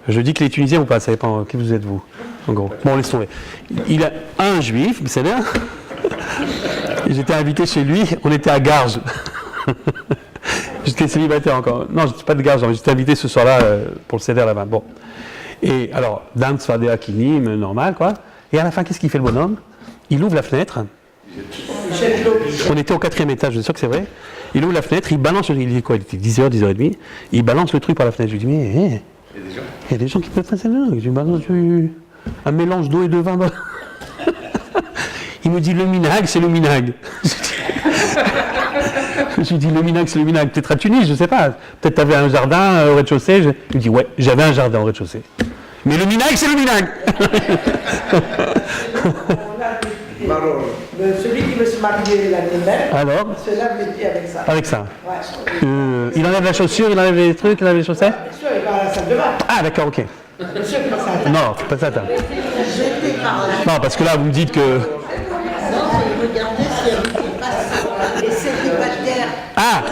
je dis que les Tunisiens ou pas, ça dépend, qui vous êtes vous, en gros. Bon, laisse tomber. Il a un juif, c'est là. J'étais invité chez lui, on était à Garges. J'étais célibataire encore. Non, je ne suis pas de Garges, j'étais invité ce soir-là pour le Seder là-bas. Bon. Et alors, Dan Sfardéa Kinim, normal quoi. Et à la fin, qu'est-ce qu'il fait le bonhomme? Il ouvre la fenêtre. On était au 4e étage, je suis sûr que c'est vrai. Il ouvre la fenêtre, il balance, il dit quoi? Il était 10h, 10h30. Il balance le truc par la fenêtre. Je lui dis, mais il y a des gens qui peuvent passer là. Je lui balance un mélange d'eau et de vin. Il me dit, le minhag, c'est le minhag. Je lui dis, le minhag, c'est le minhag. Peut-être à Tunis, je ne sais pas. Peut-être tu avais un jardin au rez-de-chaussée. Il me dit, ouais, j'avais un jardin au rez-de-chaussée. Mais le minhag, c'est le minhag. Celui qui veut se marier l'année même, alors, se lave les pieds avec ça. Avec ça. Ouais. Il enlève la chaussure, il enlève les trucs, il enlève les chaussettes. Bien sûr, il va à la salle de bain. Ah d'accord, ok. Bien sûr, il passe à la table. Non, c'est pas ça. Non, parce que là, vous me dites que... Non, c'est regarder si elle n'était pas et c'était pas terre. Ah,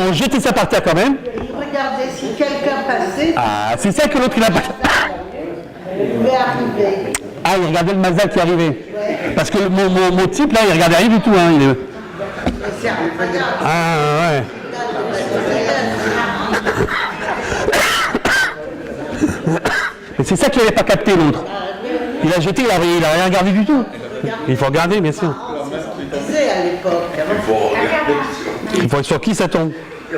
on jetait ça par terre quand même. Regardez si quelqu'un passait, Ah, c'est ça que l'autre il a pas... il pouvait arriver. Ah, il regardait le mazal qui arrivait. Parce que mon type, là, il regardait rien du tout. Hein. Ah, ouais. Mais c'est ça qu'il n'avait pas capté, l'autre. Il a jeté, il a rien regardé du tout. Il faut regarder, bien sûr. À l'époque. Il faut être sur qui ça tombe.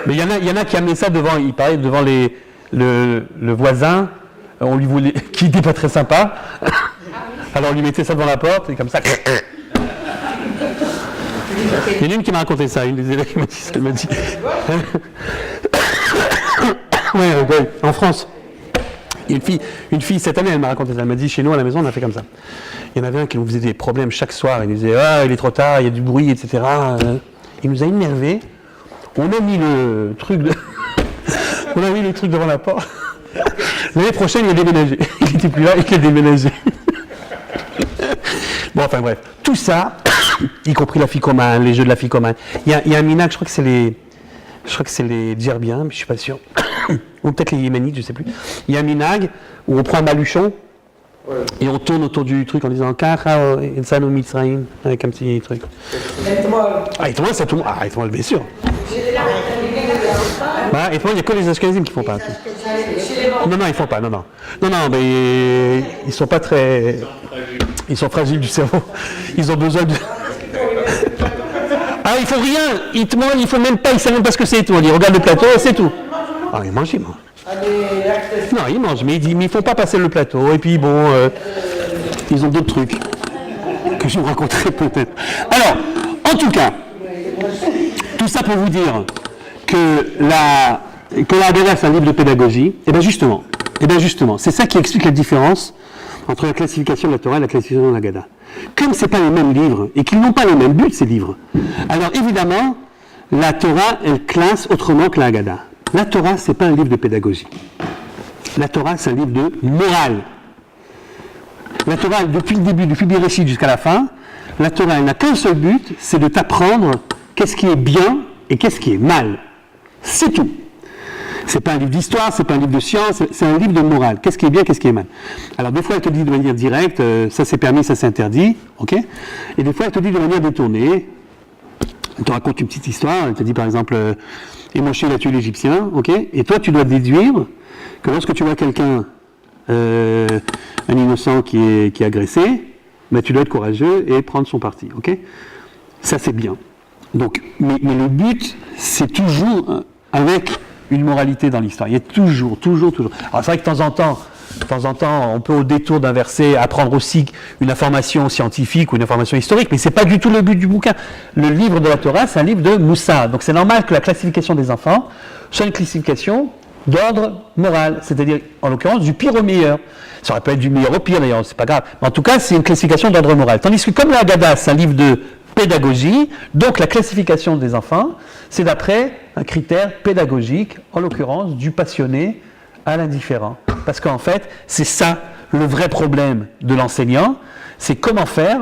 Mais il y en a qui amenaient ça devant, il parlait devant le voisin, on lui voulait, qui n'était pas très sympa. Alors on lui mettait ça devant la porte, et comme ça... Il y en a une qui m'a raconté ça, une des élèves qui m'a dit ça, elle m'a dit... ouais, en France. Une fille cette année, elle m'a raconté ça, elle m'a dit, chez nous à la maison, on a fait comme ça. Il y en avait un qui nous faisait des problèmes chaque soir, il nous disait, ah, il est trop tard, il y a du bruit, etc. Il nous a énervés. On a mis le truc devant la porte. L'année prochaine, il a déménagé. Il n'était plus là, il a déménagé. Bon, enfin bref. Tout ça, y compris la ficomane, les jeux de la ficomane. Il y a un minhag, je crois que c'est les Djerbiens, mais je ne suis pas sûr. Ou peut-être les Yéménites, je ne sais plus. Il y a un minhag où on prend un baluchon et on tourne autour du truc en disant Kacha Etsano Mitzraim, avec un petit truc. Ah, Etmol, ça tout le monde. Ah, Etmol, bien sûr. Bah, Etmol, il n'y a que les Ashkenazim qui font pas. Non, ils font pas, non, mais ils sont pas très... Ils sont fragiles du cerveau. Ils ont besoin de... Ah, il faut rien. Etmol, il faut même pas, il ne sait même pas ce que c'est Etmol. Il regarde le plateau et c'est tout. Ah, il mange. Non, ils mangent, mais il ne faut pas passer le plateau. Et puis bon, ils ont d'autres trucs que je vous raconterai peut-être. Alors, en tout cas, tout ça pour vous dire que la Haggadah, c'est un livre de pédagogie. Et bien justement, c'est ça qui explique la différence entre la classification de la Torah et la classification de la Haggadah. Comme ce n'est pas les mêmes livres et qu'ils n'ont pas les mêmes buts, ces livres, alors évidemment, la Torah, elle classe autrement que la Haggadah. La Torah, ce n'est pas un livre de pédagogie. La Torah, c'est un livre de morale. La Torah, depuis le début, depuis Bereshit jusqu'à la fin, la Torah, elle n'a qu'un seul but, c'est de t'apprendre qu'est-ce qui est bien et qu'est-ce qui est mal. C'est tout. C'est pas un livre d'histoire, c'est pas un livre de science, c'est un livre de morale. Qu'est-ce qui est bien, qu'est-ce qui est mal. Alors des fois elle te dit de manière directe, ça c'est permis, ça c'est interdit, ok. Et des fois elle te dit de manière détournée. Elle te raconte une petite histoire, elle te dit par exemple, et Moshe il a tué l'Égyptien, ok. Et toi tu dois déduire que lorsque tu vois quelqu'un, un innocent qui est agressé, ben, tu dois être courageux et prendre son parti, ok. Ça c'est bien. Donc, mais le but c'est toujours avec une moralité dans l'histoire. Il y a toujours. Alors c'est vrai que de temps en temps, on peut au détour d'un verset apprendre aussi une information scientifique ou une information historique, mais c'est pas du tout le but du bouquin. Le livre de la Torah, c'est un livre de Moussa. Donc c'est normal que la classification des enfants soit une classification d'ordre moral, c'est-à-dire en l'occurrence du pire au meilleur. Ça aurait pu être du meilleur au pire d'ailleurs, c'est pas grave. Mais en tout cas, c'est une classification d'ordre moral. Tandis que comme la Haggadah, c'est un livre de pédagogie, donc la classification des enfants, c'est d'après un critère pédagogique, en l'occurrence du passionné à l'indifférent. Parce qu'en fait, c'est ça le vrai problème de l'enseignant, c'est comment faire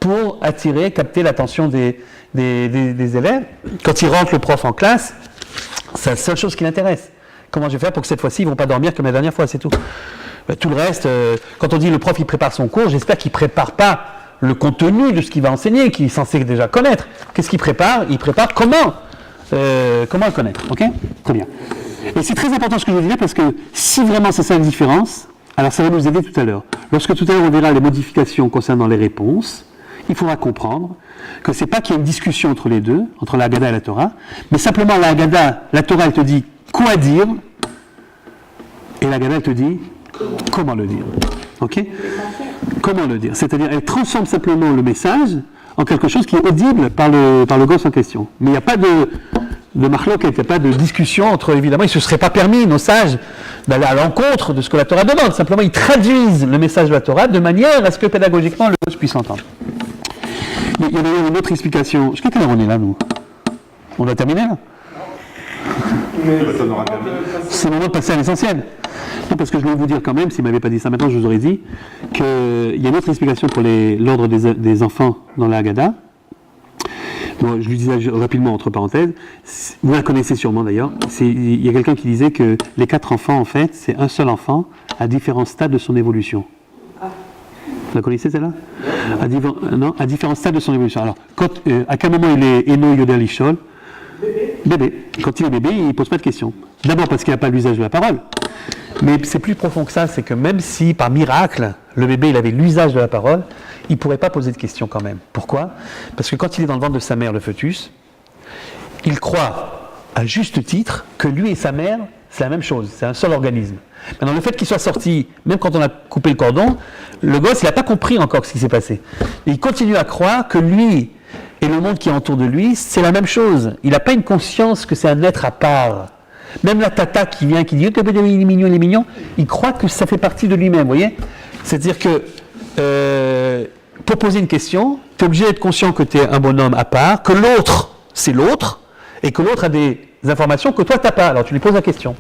pour attirer, capter l'attention des élèves. Quand il rentre le prof en classe, c'est la seule chose qui l'intéresse. Comment je vais faire pour que cette fois-ci, ils ne vont pas dormir comme la dernière fois, c'est tout. Tout le reste, quand on dit le prof il prépare son cours, j'espère qu'il ne prépare pas le contenu de ce qu'il va enseigner, qu'il est censé déjà connaître. Qu'est-ce qu'il prépare ? Il prépare comment le connaître. Ok ? Très bien. Et c'est très important ce que je veux dire parce que si vraiment c'est ça la différence, alors ça va nous aider tout à l'heure. Lorsque tout à l'heure on verra les modifications concernant les réponses, il faudra comprendre que c'est pas qu'il y a une discussion entre les deux, entre la Haggadah et la Torah, mais simplement la Haggadah, la Torah elle te dit quoi dire, et la Haggadah elle te dit comment le dire. Ok ? Comment le dire ? C'est-à-dire, elle transforme simplement le message en quelque chose qui est audible par le gosse en question. Mais il n'y a pas de marloquette, il n'y a pas de discussion entre, évidemment, il ne se serait pas permis, nos sages, d'aller à l'encontre de ce que la Torah demande. Simplement, ils traduisent le message de la Torah de manière à ce que pédagogiquement le gosse puisse l'entendre. Mais il y a d'ailleurs une autre explication. Jusqu'à quelle heure on est là, nous ? On doit terminer là ? C'est le moment de passer à l'essentiel. Non, parce que je vais vous dire quand même, s'il ne m'avait pas dit ça maintenant, je vous aurais dit qu'il y a une autre explication pour l'ordre des enfants dans la Haggadah. Bon, je lui disais rapidement, entre parenthèses, vous la connaissez sûrement d'ailleurs, il y a quelqu'un qui disait que les 4 enfants, en fait, c'est un seul enfant à différents stades de son évolution. Vous la connaissez celle-là ? À différents stades de son évolution. Alors, à quel moment il est Eno Yodel Ishol ? Bébé. Quand il est bébé, il ne pose pas de questions. D'abord parce qu'il n'a pas l'usage de la parole. Mais c'est plus profond que ça, c'est que même si par miracle, le bébé il avait l'usage de la parole, il ne pourrait pas poser de questions quand même. Pourquoi ? Parce que quand il est dans le ventre de sa mère, le fœtus, il croit à juste titre que lui et sa mère, c'est la même chose, c'est un seul organisme. Maintenant, le fait qu'il soit sorti, même quand on a coupé le cordon, le gosse, il n'a pas compris encore ce qui s'est passé. Et il continue à croire que lui et le monde qui est autour de lui, c'est la même chose. Il n'a pas une conscience que c'est un être à part. Même la tata qui vient, qui dit que il est mignon, il croit que ça fait partie de lui-même, vous voyez ? C'est-à-dire que pour poser une question, tu es obligé d'être conscient que tu es un bonhomme à part, que l'autre, c'est l'autre, et que l'autre a des informations que toi, tu n'as pas. Alors tu lui poses la question.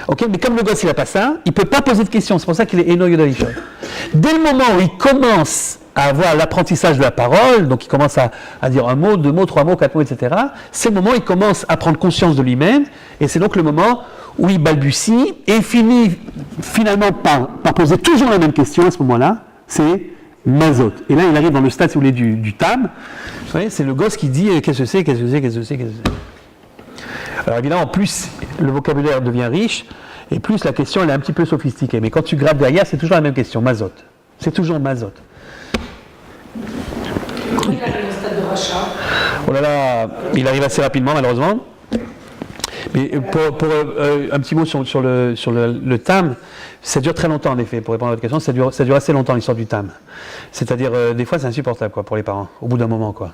Okay, mais comme le gosse, il n'a pas ça, il ne peut pas poser de questions. C'est pour ça qu'il est Eno Yodalisha. Dès le moment où il commence à avoir l'apprentissage de la parole, donc il commence à dire un mot, 2 mots, 3 mots, 4 mots, etc., c'est le moment où il commence à prendre conscience de lui-même, et c'est donc le moment où il balbutie, et finit finalement par poser toujours la même question à ce moment-là, c'est Mazot. Et là, il arrive dans le stade, si vous voulez, du Tam. Vous voyez, c'est le gosse qui dit qu'est-ce que c'est. Alors évidemment, plus le vocabulaire devient riche, et plus la question elle est un petit peu sophistiquée. Mais quand tu graves derrière, c'est toujours la même question, Mazot. C'est toujours Mazot. Comment il arrive au stade de rachat ? Oh là là, il arrive assez rapidement malheureusement. Mais pour un petit mot sur le Tam, ça dure très longtemps en effet. Pour répondre à votre question, ça dure assez longtemps l'histoire du Tam. C'est-à-dire des fois c'est insupportable quoi pour les parents. Au bout d'un moment quoi.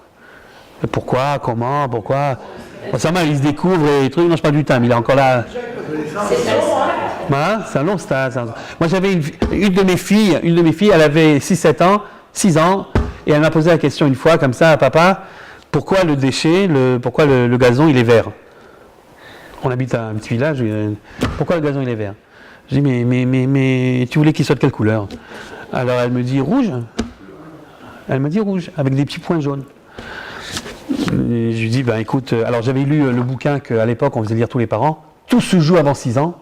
Pourquoi, comment, pourquoi. Bon, ça va, il se découvre et les trucs. Non, je parle du Tam. Il est encore là. C'est un long stade. Moi j'avais une de mes filles, elle avait 6 ans. Et elle m'a posé la question une fois, comme ça, à papa, pourquoi le déchet, pourquoi le gazon, il est vert ? On habite à un petit village, pourquoi le gazon, il est vert ? Je dis, mais tu voulais qu'il soit de quelle couleur ? Alors elle me dit rouge. Elle me dit rouge, avec des petits points jaunes. Et je lui dis, ben écoute, alors j'avais lu le bouquin qu'à l'époque on faisait lire tous les parents. Tout se joue avant 6 ans.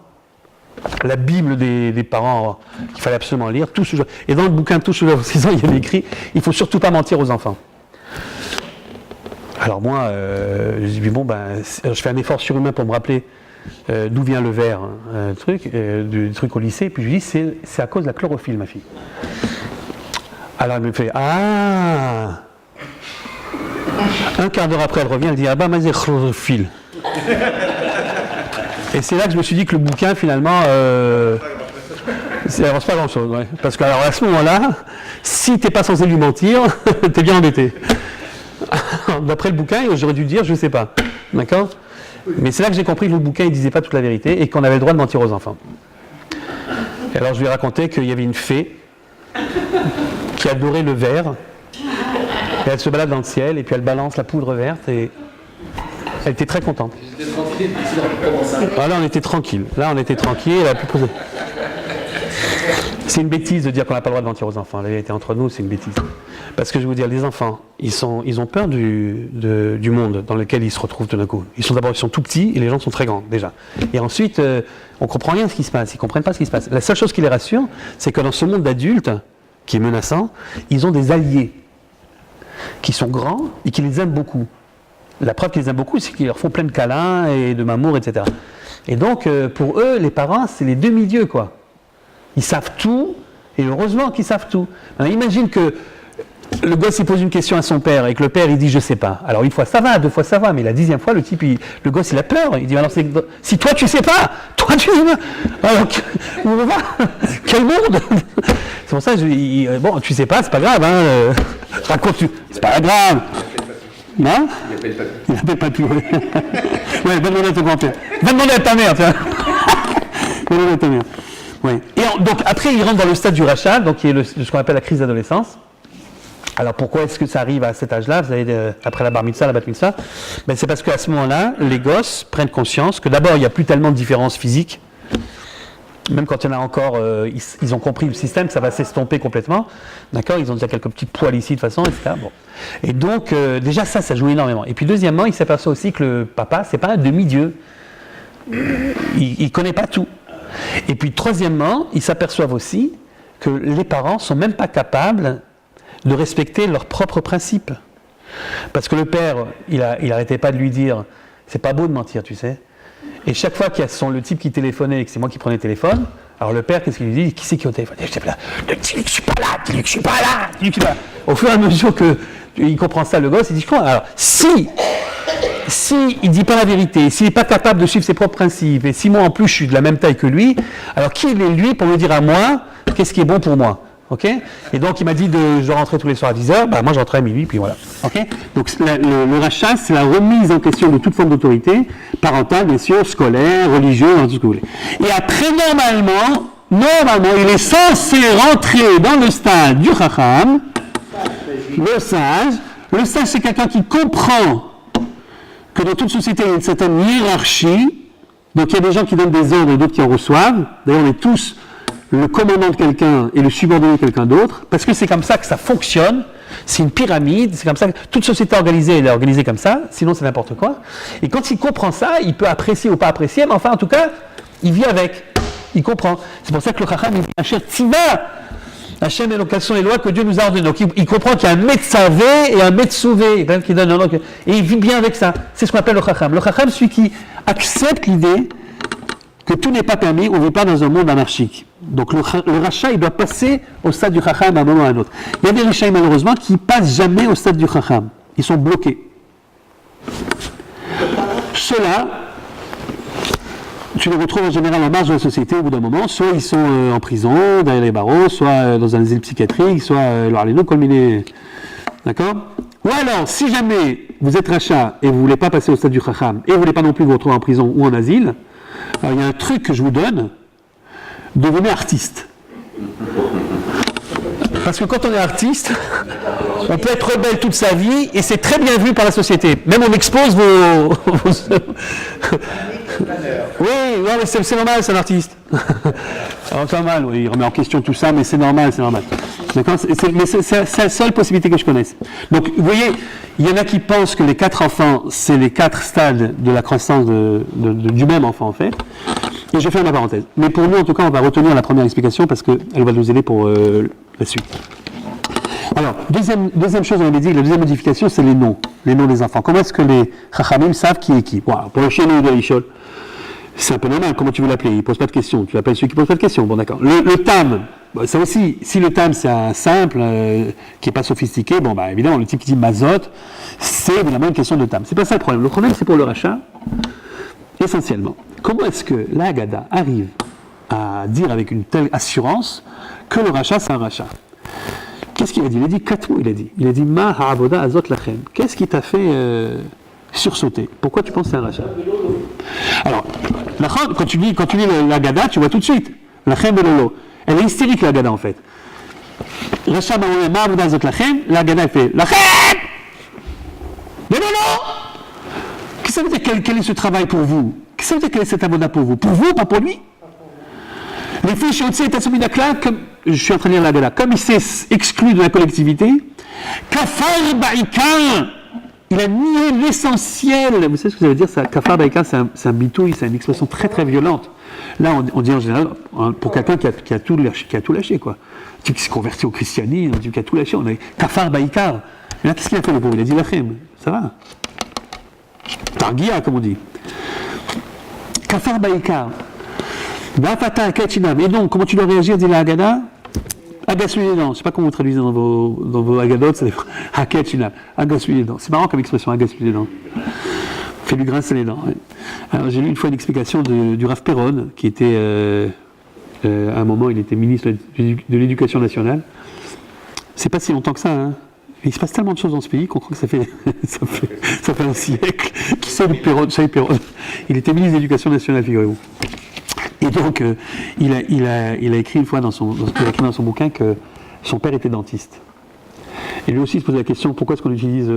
La Bible des parents qu'il fallait absolument lire. Tout se joue. Et dans le bouquin Tout se joue avant 6 ans, il y avait écrit, il ne faut surtout pas mentir aux enfants. Alors moi, je dis, bon, ben, je fais un effort surhumain pour me rappeler d'où vient le verre, du truc au lycée, puis je lui dis, c'est à cause de la chlorophylle, ma fille. Alors elle me fait, ah. Un quart d'heure après, elle revient, elle dit, ah bah, mais c'est chlorophylle. Et c'est là que je me suis dit que le bouquin, finalement, c'est pas grand-chose, ouais. Parce que alors, à ce moment-là, si t'es pas censé lui mentir, t'es bien embêté. D'après le bouquin, j'aurais dû dire, je sais pas. D'accord ? Mais c'est là que j'ai compris que le bouquin ne disait pas toute la vérité et qu'on avait le droit de mentir aux enfants. Et alors je lui ai raconté qu'il y avait une fée qui adorait le verre. Et elle se balade dans le ciel et puis elle balance la poudre verte et elle était très contente. Ah, là on était tranquille. Elle a pu poser. C'est une bêtise de dire qu'on n'a pas le droit de mentir aux enfants. La vérité entre nous, c'est une bêtise. Parce que je vais vous dire, les enfants, ils ont peur du monde dans lequel ils se retrouvent tout d'un coup. Ils sont tout petits et les gens sont très grands, déjà. Et ensuite, on ne comprend rien de ce qui se passe. Ils ne comprennent pas ce qui se passe. La seule chose qui les rassure, c'est que dans ce monde d'adultes, qui est menaçant, ils ont des alliés qui sont grands et qui les aiment beaucoup. La preuve qu'ils les aiment beaucoup, c'est qu'ils leur font plein de câlins et de m'amour, etc. Et donc, pour eux, les parents, c'est les demi-dieux, quoi. Ils savent tout, et heureusement qu'ils savent tout. Alors, imagine que le gosse il pose une question à son père, et que le père il dit je sais pas. Alors une fois ça va, 2 fois ça va, mais la 10e fois, le gosse il a peur. Il dit alors si toi tu sais pas, toi tu sais pas. Alors quel monde. C'est pour ça que bon tu sais pas, c'est pas grave. Hein, c'est pas grave. Non ? Il appelle papy. Ouais, va demander à ton grand-père. Va demander à ta mère, tiens. Va demander à ta mère. Ouais. Et donc après, il rentre dans le stade du rachat, donc qui est ce qu'on appelle la crise d'adolescence. Alors pourquoi est-ce que ça arrive à cet âge-là, vous savez, après la bar mitzvah, la bat mitzvah, ben, c'est parce qu'à ce moment-là, les gosses prennent conscience que d'abord, il n'y a plus tellement de différences physiques. Même quand il y en a encore, ils ont compris le système, ça va s'estomper complètement. D'accord ? Ils ont déjà quelques petits poils ici de toute façon, etc. Bon. Et donc, déjà ça joue énormément. Et puis deuxièmement, il s'aperçoit aussi que le papa, c'est pas un demi-dieu. Il ne connaît pas tout. Et puis troisièmement, ils s'aperçoivent aussi que les parents ne sont même pas capables de respecter leurs propres principes. Parce que le père, il n'arrêtait pas de lui dire « c'est pas beau de mentir, tu sais ». Et chaque fois qu'il y a le type qui téléphonait et que c'est moi qui prenais le téléphone, alors le père, qu'est-ce qu'il lui dit ? Qui c'est qui est au téléphone ? Je sais pas. Dis-lui que je suis pas là, dis-lui que je suis pas là, dis-lui que je suis pas là. Au fur et à mesure qu'il comprend ça, le gosse, il dit « je comprends ». Alors, si il ne dit pas la vérité, s'il n'est pas capable de suivre ses propres principes, et si moi en plus je suis de la même taille que lui, alors qui est lui pour me dire à moi qu'est-ce qui est bon pour moi ? Okay ? Et donc il m'a dit je dois rentrer tous les soirs à 10h, bah moi je rentrais à minuit, puis voilà. Okay ? Donc le rachat, c'est la remise en question de toute forme d'autorité, parentale, bien sûr, scolaire, religieuse, tout ce que vous voulez. Et après, normalement, il est censé rentrer dans le stade du Chacham, le sage. Le sage, c'est quelqu'un qui comprend que dans toute société, il y a une certaine hiérarchie. Donc il y a des gens qui donnent des ordres et d'autres qui en reçoivent. D'ailleurs, on est tous le commandant de quelqu'un et le subordonné de quelqu'un d'autre, parce que c'est comme ça que ça fonctionne. C'est une pyramide, c'est comme ça que toute société organisée, elle est organisée comme ça, sinon c'est n'importe quoi. Et quand il comprend ça, il peut apprécier ou pas apprécier, mais enfin en tout cas, il vit avec, il comprend. C'est pour ça que le Chacham, il dit Hachem Tiva, Hachem, et donc quelles sont les lois que Dieu nous a ordonnées. Donc il comprend qu'il y a un Metzavé et un Metzouvé, qui donne un nom, et il vit bien avec ça. C'est ce qu'on appelle le Chacham. Le Chacham, celui qui accepte l'idée que tout n'est pas permis, on ne vit pas dans un monde anarchique. Donc le rachat, il doit passer au stade du Chacham à un moment ou à un autre. Il y a des rachats, malheureusement, qui ne passent jamais au stade du Chacham. Ils sont bloqués. Ceux-là, tu les retrouves en général en marge de la société au bout d'un moment. Soit ils sont en prison, derrière les barreaux, soit dans un asile psychiatrique, soit leur alléno colminé. D'accord ? Ou alors, si jamais vous êtes rachat et vous ne voulez pas passer au stade du Chacham, et vous ne voulez pas non plus vous retrouver en prison ou en asile, alors il y a un truc que je vous donne, devenez artiste. Parce que quand on est artiste, on peut être rebelle toute sa vie et c'est très bien vu par la société. Même on expose vos... Oui, mais c'est normal, c'est un artiste. Alors, pas mal, oui, il remet en question tout ça, mais c'est normal, c'est normal. D'accord, mais c'est la seule possibilité que je connaisse. Donc, vous voyez, il y en a qui pensent que les 4 enfants, c'est les 4 stades de la croissance du même enfant, en fait. Et je vais faire ma parenthèse. Mais pour nous, en tout cas, on va retenir la première explication parce qu'elle va nous aider pour la suite. Alors, deuxième chose, on avait dit, la deuxième modification, c'est les noms des enfants. Comment est-ce que les Chachamim savent qui est qui? Voilà, pour le chien de Ishol, c'est un peu normal, comment tu veux l'appeler? Il ne pose pas de questions. Tu l'appelles celui qui ne pose pas de questions. Bon, d'accord. Le tam, ça aussi, si le tam c'est un simple, qui n'est pas sophistiqué, bon, bah évidemment, le type qui dit mazot, c'est évidemment une question de tam. C'est pas ça le problème. Le problème, c'est pour le rachat, essentiellement. Comment est-ce que la Haggadah arrive à dire avec une telle assurance que le rachat, c'est un rachat? Qu'est-ce qu'il a dit? Il a dit 4 mots, il a dit ma ha'avoda azot lachem. Qu'est-ce qui t'a fait sursauter? Pourquoi tu penses que c'est un rachat? Alors, quand tu lis la Gada, tu vois tout de suite. Lachem velolo. Elle est hystérique, la Gada, en fait. Rachat ma ha'avoda azot lachem. La Gada, elle fait lachem velolo. Qu'est-ce que ça veut dire? Quel est ce travail pour vous? Qu'est-ce que ça veut dire? Quel est cet avoda pour vous? Pour vous, pas pour lui? Les filles chez et Tatsumidakla, comme je suis en train de lire la Gada, comme il s'est exclu de la collectivité, Kafar Baïkan, il a nié l'essentiel. Vous savez ce que ça veut dire ça? Kafar Baïkan, c'est un bitouille, c'est une expression très très violente. Là, on dit en général, pour quelqu'un qui a tout lâché, quoi. Un type qui s'est converti au christianisme, un type qui a tout lâché, on a dit Kafar Baïkar. Et là, qu'est-ce qu'il a fait le pauvre? Il a dit Lachem, ça va. Targia, comme on dit. Kafar Baïkar. Et donc, comment tu dois réagir, dit la Haggadah? Agace-lui les dents. Je ne sais pas comment vous traduisez dans vos Haggadot, c'est Haketchinam. Agace-lui les dents. C'est marrant comme expression, agace-lui les dents. Fais-lui grincer les dents. Ouais. Alors, j'ai lu une fois une explication du Rav Perron, qui était, à un moment, il était ministre de l'Éducation nationale. C'est pas si longtemps que ça, hein. Il se passe tellement de choses dans ce pays qu'on croit que ça fait un siècle. Qui sait le Perron? Il était ministre de l'Éducation nationale, figurez-vous. Et donc, il a écrit une fois dans son bouquin que son père était dentiste. Et lui aussi, il se posait la question, pourquoi est-ce qu'on utilise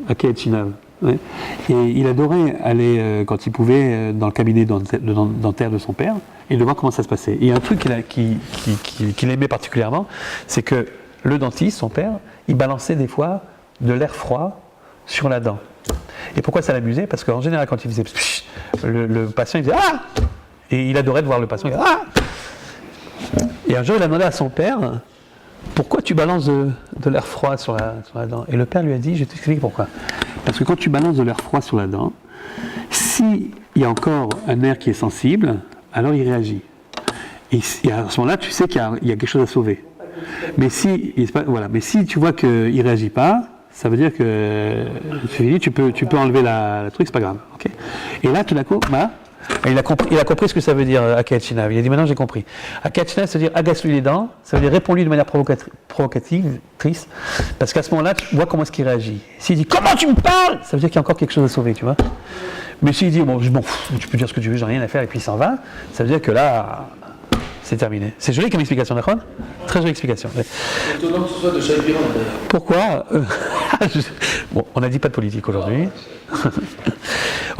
Akeh Chinav, ouais. Et il adorait aller, quand il pouvait, dans le cabinet dentaire de son père, et de voir comment ça se passait. Et il y a un truc qu'il aimait particulièrement, c'est que le dentiste, son père, il balançait des fois de l'air froid sur la dent. Et pourquoi ça l'amusait? Parce qu'en général, quand il faisait psh, le patient, il disait « Ah !» Et il adorait de voir le patient. Il disait, ah! Et un jour, il a demandé à son père, pourquoi tu balances de l'air froid sur la dent? Et le père lui a dit, je t'explique pourquoi. Parce que quand tu balances de l'air froid sur la dent, s'il y a encore un nerf qui est sensible, alors il réagit. Et à ce moment-là, tu sais qu'il y a quelque chose à sauver. Mais si tu vois qu'il ne réagit pas, ça veut dire que c'est fini, tu peux enlever la truc, c'est pas grave. Okay. Et là, tout d'un coup, il a compris ce que ça veut dire Akeh Chinav. Il a dit maintenant j'ai compris. Akeh Chinav, ça veut dire agace-lui les dents, ça veut dire réponds-lui de manière provocative, triste, parce qu'à ce moment-là, tu vois comment est-ce qu'il réagit. S'il dit comment tu me parles, ça veut dire qu'il y a encore quelque chose à sauver, tu vois. Mais s'il dit bon, tu peux dire ce que tu veux, j'ai rien à faire, et puis il s'en va, ça veut dire que là, c'est terminé. C'est joli comme explication, d'accord? Très jolie explication. Ouais. Étonnant que ce soit de Shai Piron, d'ailleurs. Pourquoi? Bon, on n'a dit pas de politique aujourd'hui.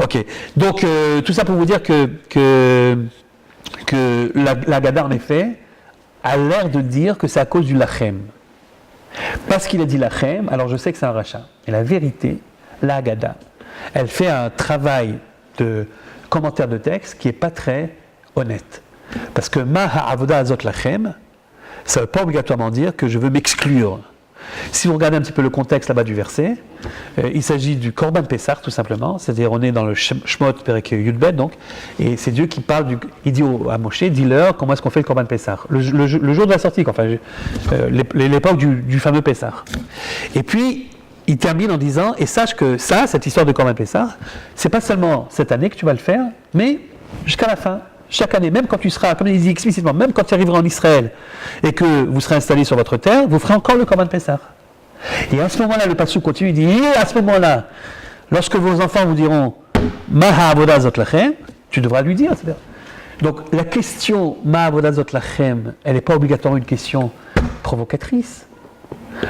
Ok. Donc, tout ça pour vous dire que la Haggadah, en effet, a l'air de dire que c'est à cause du lachem. Parce qu'il a dit lachem, alors je sais que c'est un rachat. Et la vérité, la Haggadah, elle fait un travail de commentaire de texte qui n'est pas très honnête. Parce que ma ha'avoda azot lachem, ça ne veut pas obligatoirement dire que je veux m'exclure. Si vous regardez un petit peu le contexte là-bas du verset, il s'agit du Korban Pessah tout simplement, c'est-à-dire on est dans le Shemot Perek Yudbet donc, et c'est Dieu qui parle, il dit à Moshe, dis-leur comment est-ce qu'on fait le Korban Pessah, le jour de la sortie, enfin, l'époque du fameux Pessah. Et puis, il termine en disant, et sache que ça, cette histoire de Korban Pessah, c'est pas seulement cette année que tu vas le faire, mais jusqu'à la fin. Chaque année, même quand tu seras, comme il dit explicitement, même quand tu arriveras en Israël et que vous serez installé sur votre terre, vous ferez encore le Korban Pessah. Et à ce moment-là, le Passouk continue, il dit, et à ce moment-là, lorsque vos enfants vous diront Ma ha'avoda zot lachem, tu devras lui dire. C'est-à-dire. Donc la question Ma ha'avoda zot lachem, elle n'est pas obligatoirement une question provocatrice.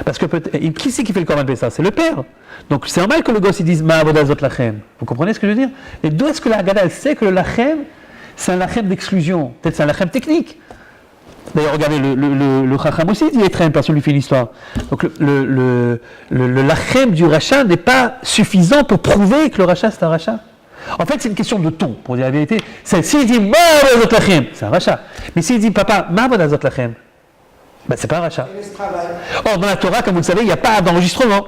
Parce que qui c'est qui fait le Korban Pessah? C'est le père. Donc c'est normal que le gosse il dise Ma ha'avoda zot lachem. Vous comprenez ce que je veux dire? Et d'où est-ce que la Haggadah elle sait que le lachem c'est un lachem d'exclusion, peut-être c'est un lachem technique, D'ailleurs, regardez, le Chacham aussi, il est très personne lui fait l'histoire. Donc le lachem du rachat n'est pas suffisant pour prouver que le rachat c'est un rachat. En fait, c'est une question de ton, pour dire la vérité. S'il dit Ma'avod lachem, c'est un rachat. Mais s'il dit Papa, Ma'avod lachem, ben, c'est pas un rachat. Or, dans la Torah, comme vous le savez, il n'y a pas d'enregistrement.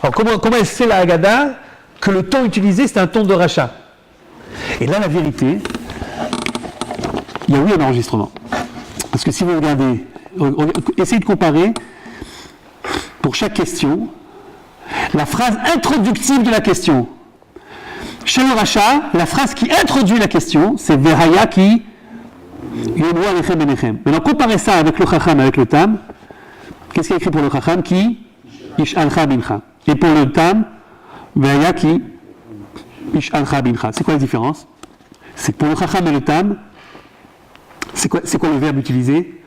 Alors, comment est-ce la Haggadah que le ton utilisé, c'est un ton de rachat? Et là, la vérité, il y a oui un enregistrement. Parce que si vous regardez, essayez de comparer, pour chaque question, la phrase introductive de la question. Chez le rachat, la phrase qui introduit la question, c'est Vehaya ki yomru alechem benechem. Maintenant, comparez ça avec le Chacham, avec le Tam. Qu'est-ce qu'il y a écrit pour le Chacham? Ki yish'alcha bincha. Et pour le Tam, Vehaya ki yish'alcha bincha. C'est quoi la différence? C'est que pour le Chacham et le Tam, c'est quoi le verbe utilisé?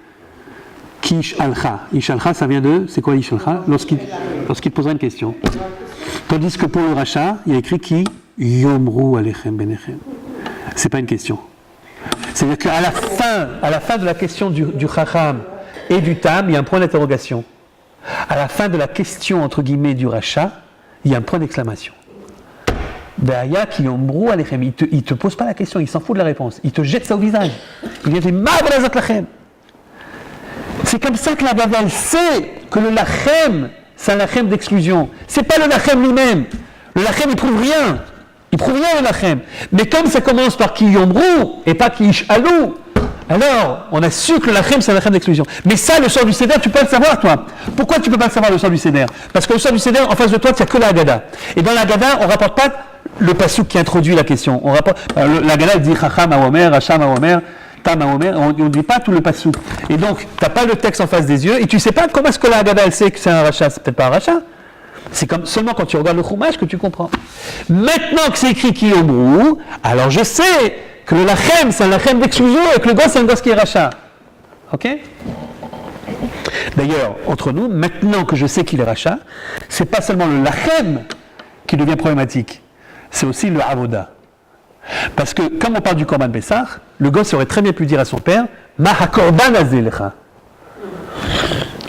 Ki yish'alcha. Yish'alcha, ça vient de. C'est quoi yish'alcha? Lorsqu'il te posera une question. Tandis que pour le rachat, il y a écrit ki Yomru alechem benechem. C'est pas une question. C'est-à-dire qu'à la fin de la question du Chacham et du Tam, il y a un point d'interrogation. À la fin de la question, entre guillemets, du rachat, il y a un point d'exclamation. Be'aya ki yomru alechem. Il te pose pas la question, il s'en fout de la réponse. Il te jette ça au visage. Il vient dire Ma'avod lachem. C'est comme ça que la Bavel sait que le lachem, c'est un lachem d'exclusion. C'est pas le lachem lui-même. Le lachem, il prouve rien. Il prouve rien le lachem. Mais comme ça commence par ki yomru et pas ki yish'alu, alors on a su que le lachem, c'est un lachem d'exclusion. Mais ça, le sort du Seder, tu peux le savoir, toi. Pourquoi tu peux pas le savoir, le sort du Seder? Parce que le sort du Seder, en face de toi, il n'y a que la Haggadah. Et dans la Haggadah, on ne rapporte pas le passouk qui introduit la question. La Haggadah dit Chacham Aomer, Hacham Aomer, Tam Aomer, on ne dit pas tout le passouk. Et donc, tu n'as pas le texte en face des yeux et tu ne sais pas comment est-ce que la Haggadah, elle sait que c'est un rachat. C'est peut-être pas un rachat. C'est comme seulement quand tu regardes le Chumash que tu comprends. Maintenant que c'est écrit ki yomru, alors je sais que le lachem, c'est un lachem d'exclusion et que le gosse, c'est un gosse qui est rachat. Ok? D'ailleurs, entre nous, maintenant que je sais qu'il est rachat, c'est pas seulement le lachem qui devient problématique, c'est aussi le avoda. Parce que, comme on parle du Korban Pessah, le gosse aurait très bien pu dire à son père Ma hakorban hazeh lecha.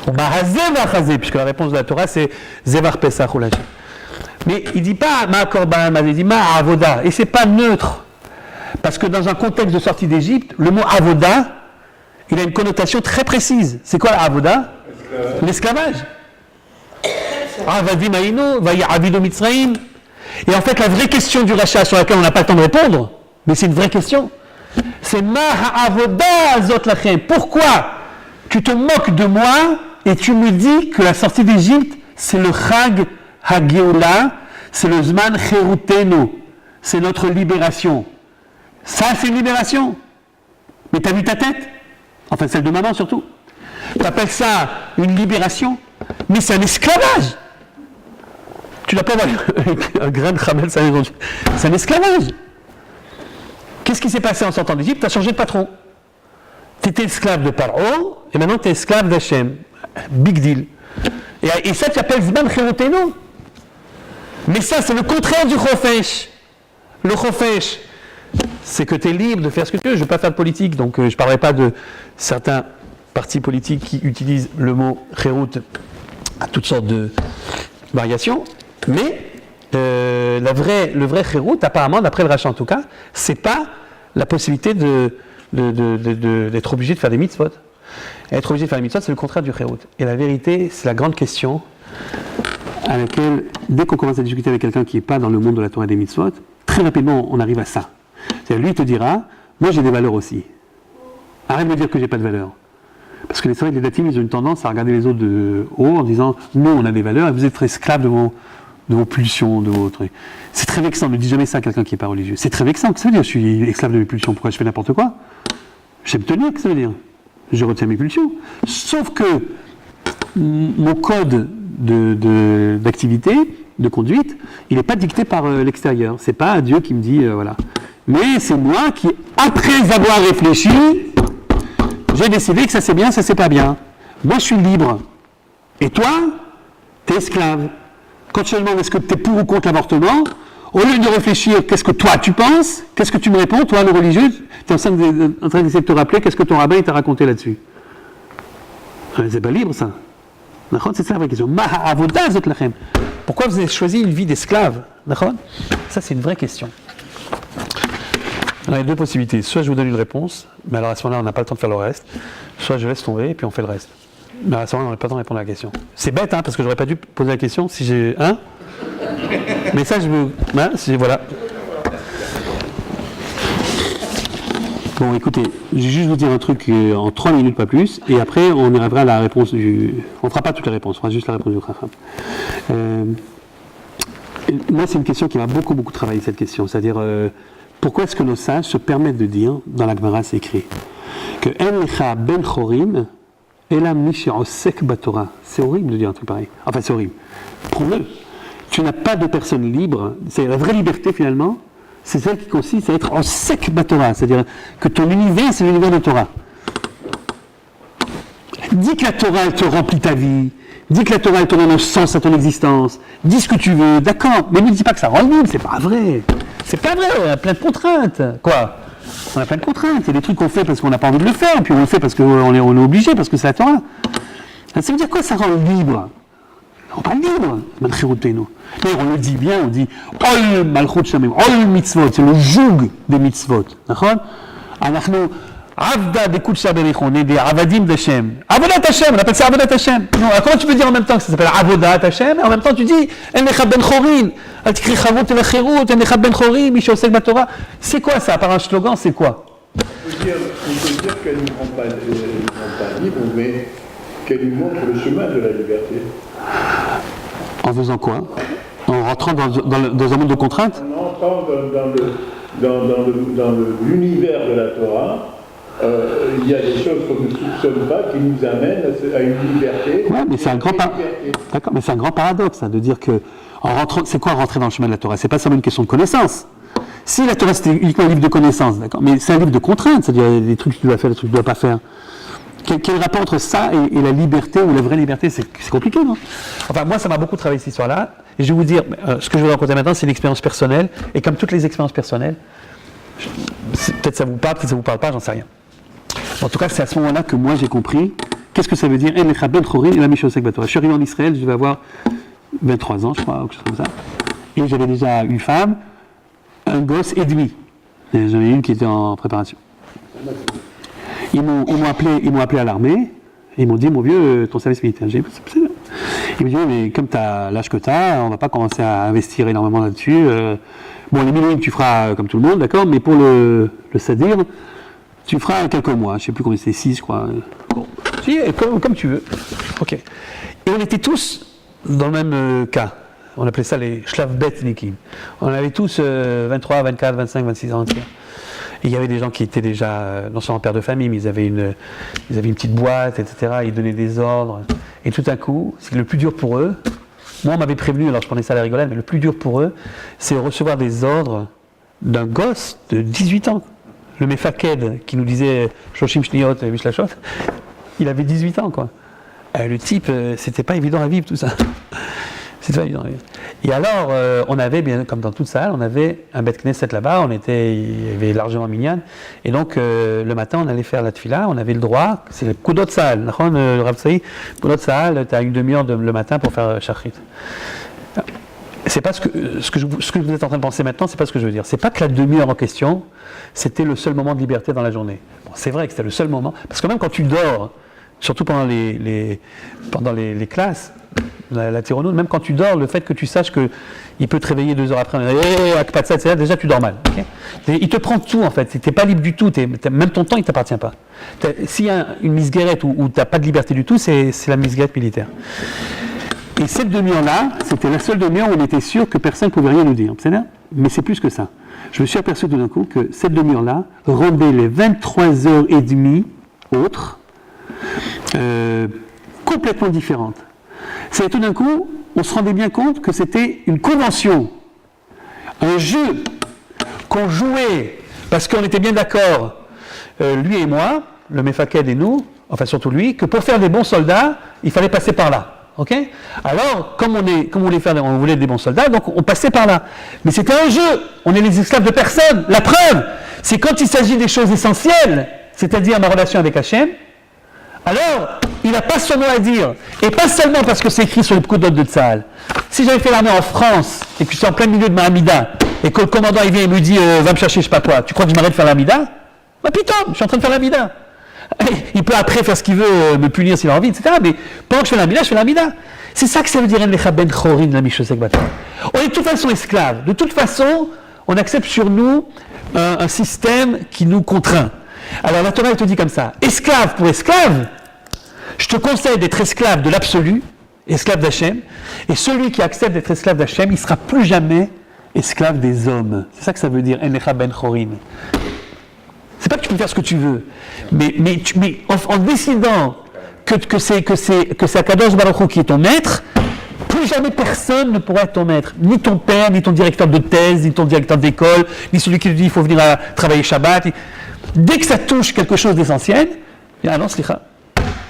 Ou Ma hazeh vachazeh, puisque la réponse de la Torah c'est Zevar Pesach ou Lachim. Mais il ne dit pas Ma korban, il dit Ma avoda. Et c'est pas neutre. Parce que dans un contexte de sortie d'Égypte, le mot avoda, il a une connotation très précise. C'est quoi la avoda? L'esclavage. Avadim Aïno, Vaya Avido Mitzraïm. Et en fait, la vraie question du rachat sur laquelle on n'a pas le temps de répondre, mais c'est une vraie question, c'est Ma ha'avoda zot lachem. Pourquoi tu te moques de moi et tu me dis que la sortie d'Égypte, c'est le Chag HaGeoula, c'est le Zman Cherutenu, c'est notre libération. Ça, c'est une libération. Mais t'as vu ta tête? Enfin, celle de maman surtout. Tu appelles ça une libération, mais c'est un esclavage. Tu n'as pas un grain de Hamel, c'est un esclavage. Qu'est-ce qui s'est passé en sortant d'Égypte? Tu as changé de patron. Tu étais esclave de Paro, et maintenant tu es esclave d'Hachem. Big deal. Et ça, tu appelles Zman Cherutenu. Mais ça, c'est le contraire du Chofesh. Le Chofesh, c'est que tu es libre de faire ce que tu veux. Je ne vais pas faire de politique, donc je ne parlerai pas de certains partis politiques qui utilisent le mot Cherut à toutes sortes de variations. Mais le vrai Cherut, apparemment, d'après le rachat en tout cas, c'est pas la possibilité d'être obligé de faire des mitzvot. Être obligé de faire des mitzvot, c'est le contraire du Cherut. Et la vérité, c'est la grande question à laquelle, dès qu'on commence à discuter avec quelqu'un qui n'est pas dans le monde de la Torah et des mitzvot, très rapidement, on arrive à ça. C'est-à-dire, lui, il te dira, moi j'ai des valeurs aussi. Arrête de me dire que j'ai pas de valeurs. Parce que les datim, ils ont une tendance à regarder les autres de haut en disant, nous, on a des valeurs et vous êtes esclaves de vos pulsions, de vos trucs. C'est très vexant, ne dis jamais ça à quelqu'un qui n'est pas religieux. C'est très vexant, qu'est-ce que ça veut dire? Je suis esclave de mes pulsions, pourquoi je fais n'importe quoi? J'aime tenir, qu'est-ce que ça veut dire? Je retiens mes pulsions. Sauf que mon code d'activité, de conduite, il n'est pas dicté par l'extérieur. C'est pas Dieu qui me dit, voilà. Mais c'est moi qui, après avoir réfléchi, j'ai décidé que ça c'est bien, ça c'est pas bien. Moi je suis libre. Et toi, t'es esclave. Quand je te demande est-ce que t'es pour ou contre l'avortement, au lieu de réfléchir qu'est-ce que toi tu penses, qu'est-ce que tu me réponds, toi le religieux, tu es en train d'essayer de te rappeler qu'est-ce que ton rabbin t'a raconté là-dessus. C'est pas libre ça. C'est ça la vraie question. Pourquoi vous avez choisi une vie d'esclave? Ça c'est une vraie question. Alors, il y a deux possibilités. Soit je vous donne une réponse, mais alors à ce moment-là on n'a pas le temps de faire le reste. Soit je laisse tomber et puis on fait le reste. Mais à ce moment-là on n'a pas le temps de répondre à la question. C'est bête parce que j'aurais pas dû poser la question si j'ai... Mais ça je veux... voilà. Bon, écoutez, je vais juste vous dire un truc en 3 minutes, pas plus, et après on arrivera à la réponse du... On ne fera pas toutes les réponses, on fera juste la réponse du Chacham. Moi, c'est une question qui m'a beaucoup travaillé, cette question. C'est-à-dire, pourquoi est-ce que nos sages se permettent de dire, dans la Gemara, c'est écrit, que En lecha ben chorim, elam mishi osek batora. C'est horrible de dire un truc pareil. Enfin, c'est horrible. Prends-le. Tu n'as pas de personne libre. C'est la vraie liberté, finalement. C'est celle qui consiste à être en sec Torah, c'est-à-dire que ton univers, c'est l'univers de Torah. Dis que la Torah, elle te remplit ta vie, dis que la Torah, elle te donne un sens à ton existence, dis ce que tu veux, d'accord, mais ne dis pas que ça rend libre, c'est pas vrai. C'est pas vrai, on a plein de contraintes. Quoi? On a plein de contraintes, il y a des trucs qu'on fait parce qu'on n'a pas envie de le faire, et puis on le fait parce qu'on est obligé, parce que c'est la Torah. Ça veut dire quoi, ça rend libre? On parle libre, d'ailleurs, on le dit bien, on dit Ol Malchut Shamim, Ol Mitzvot, c'est le joug des mitzvot. D'accord? Anachnu Avda Bekut Shabelech, on est des Avadim d'Hashem. Avodat Hashem, on appelle ça Avodat Hashem. Non, alors comment tu peux dire en même temps que ça s'appelle Avodat Hashem, et en même temps tu dis En Lecha Ben Chorin, Al Tikri Chavot El Cherut, En Lecha Ben Chorin, Mish Osek Batorah. C'est quoi ça, par un slogan, c'est quoi? On peut dire qu'elle ne rend pas libre, mais qu'elle nous montre le chemin de la liberté. En faisant quoi? En rentrant dans un monde de contraintes? En entrant dans l'univers de la Torah, il y a des choses qu'on ne soupçonne pas qui nous amènent à une liberté. Oui, mais c'est un grand D'accord, mais c'est un grand paradoxe de dire que en rentrant, c'est quoi rentrer dans le chemin de la Torah? C'est pas seulement une question de connaissance. Si la Torah c'était uniquement un livre de connaissances, d'accord, mais c'est un livre de contraintes, c'est-à-dire des trucs que tu dois faire, des trucs que tu ne dois pas faire. Quel rapport entre ça et la liberté ou la vraie liberté? C'est compliqué, non? Enfin, moi, ça m'a beaucoup travaillé cette histoire-là. Et je vais vous dire, ce que je vais vous raconter maintenant, c'est une expérience personnelle. Et comme toutes les expériences personnelles, peut-être ça vous parle, peut-être ça vous parle pas, j'en sais rien. En tout cas, c'est à ce moment-là que moi, j'ai compris qu'est-ce que ça veut dire. Je suis arrivé en Israël, je devais avoir 23 ans, je crois, ou quelque chose comme ça. Et j'avais déjà une femme, un gosse et demi. J'en ai une qui était en préparation. Ils m'ont appelé à l'armée, et ils m'ont dit, mon vieux, ton service militaire. J'ai dit, c'est bien. Ils m'ont dit, mais comme tu as l'âge que tu as, on ne va pas commencer à investir énormément là-dessus. Bon, les millions, tu feras comme tout le monde, d'accord, mais pour le sadir, tu feras quelques mois, je ne sais plus combien c'est, 6, je crois. Bon, si, comme tu veux. Ok. Et on était tous dans le même cas. On appelait ça les shlavbetnikim. On avait tous 23, 24, 25, 26 ans. Et il y avait des gens qui étaient déjà, non seulement pères de famille, mais ils avaient une petite boîte, etc. Ils donnaient des ordres. Et tout à coup, c'est le plus dur pour eux. Moi, on m'avait prévenu, alors je prenais ça à la rigolade, mais le plus dur pour eux, c'est recevoir des ordres d'un gosse de 18 ans. Le Mefaked, qui nous disait Shoshim Shniot, Mishlachot, il avait 18 ans, quoi. Le type, c'était pas évident à vivre, tout ça. C'était pas évident à vivre. Et alors, on avait, bien comme dans toute salle, on avait un Bet Knesset là-bas, il y avait largement minyan, et donc le matin, on allait faire la tefila, on avait le droit, c'est le Kudot Sahal, le Rav Tsaï, Kudot Sahal, tu as une demi-heure le matin pour faire Shachrit. C'est pas ce que vous êtes en train de penser maintenant, c'est pas ce que je veux dire. C'est pas que la demi-heure en question, c'était le seul moment de liberté dans la journée. Bon, c'est vrai que c'était le seul moment, parce que même quand tu dors, surtout pendant les classes, la thérono, même quand tu dors, le fait que tu saches qu'il peut te réveiller 2 heures après, déjà tu dors mal. Okay, il te prend tout en fait, tu n'es pas libre du tout, même ton temps il ne t'appartient pas. S'il y a une misguerette où tu n'as pas de liberté du tout, c'est la misguerette militaire. Et cette demi-heure-là, c'était la seule demi-heure où on était sûr que personne ne pouvait rien nous dire. Mais c'est plus que ça. Je me suis aperçu tout d'un coup que cette demi-heure-là rendait les 23h30 autres complètement différentes. C'est tout d'un coup, on se rendait bien compte que c'était une convention, un jeu qu'on jouait, parce qu'on était bien d'accord, lui et moi, le Mefaked et nous, enfin surtout lui, que pour faire des bons soldats, il fallait passer par là. Okay, alors, comme on voulait des bons soldats, donc on passait par là. Mais c'était un jeu, on est les esclaves de personne. La preuve, c'est quand il s'agit des choses essentielles, c'est-à-dire ma relation avec Hachem, alors, il il n'a pas son mot à dire. Et pas seulement parce que c'est écrit sur le Pkudot de Tzahal. Si j'avais fait l'armée en France, et que je suis en plein milieu de ma Hamida, et que le commandant il vient et me dit va me chercher je sais pas quoi, tu crois que je m'arrête de faire l'Hamida? Bah putain, je suis en train de faire l'Hamida. Il peut après faire ce qu'il veut, me punir s'il a envie, etc. Mais pendant que je fais l'Hamida, je fais l'Hamida. C'est ça que ça veut dire Enlecha ben chorin, la Mishosek Batora. On est de toute façon esclaves. De toute façon, on accepte sur nous un système qui nous contraint. Alors la Torah, elle te dit comme ça, esclave pour esclave, je te conseille d'être esclave de l'absolu, esclave d'Hachem, et celui qui accepte d'être esclave d'Hachem, il ne sera plus jamais esclave des hommes. C'est ça que ça veut dire, Enlecha ben chorin. C'est pas que tu peux faire ce que tu veux, mais en décidant que c'est Akadosh Baruch Hu qui est ton maître, plus jamais personne ne pourra être ton maître. Ni ton père, ni ton directeur de thèse, ni ton directeur d'école, ni celui qui te dit il faut venir travailler Shabbat. Dès que ça touche quelque chose d'essentiel, ah non, slicha,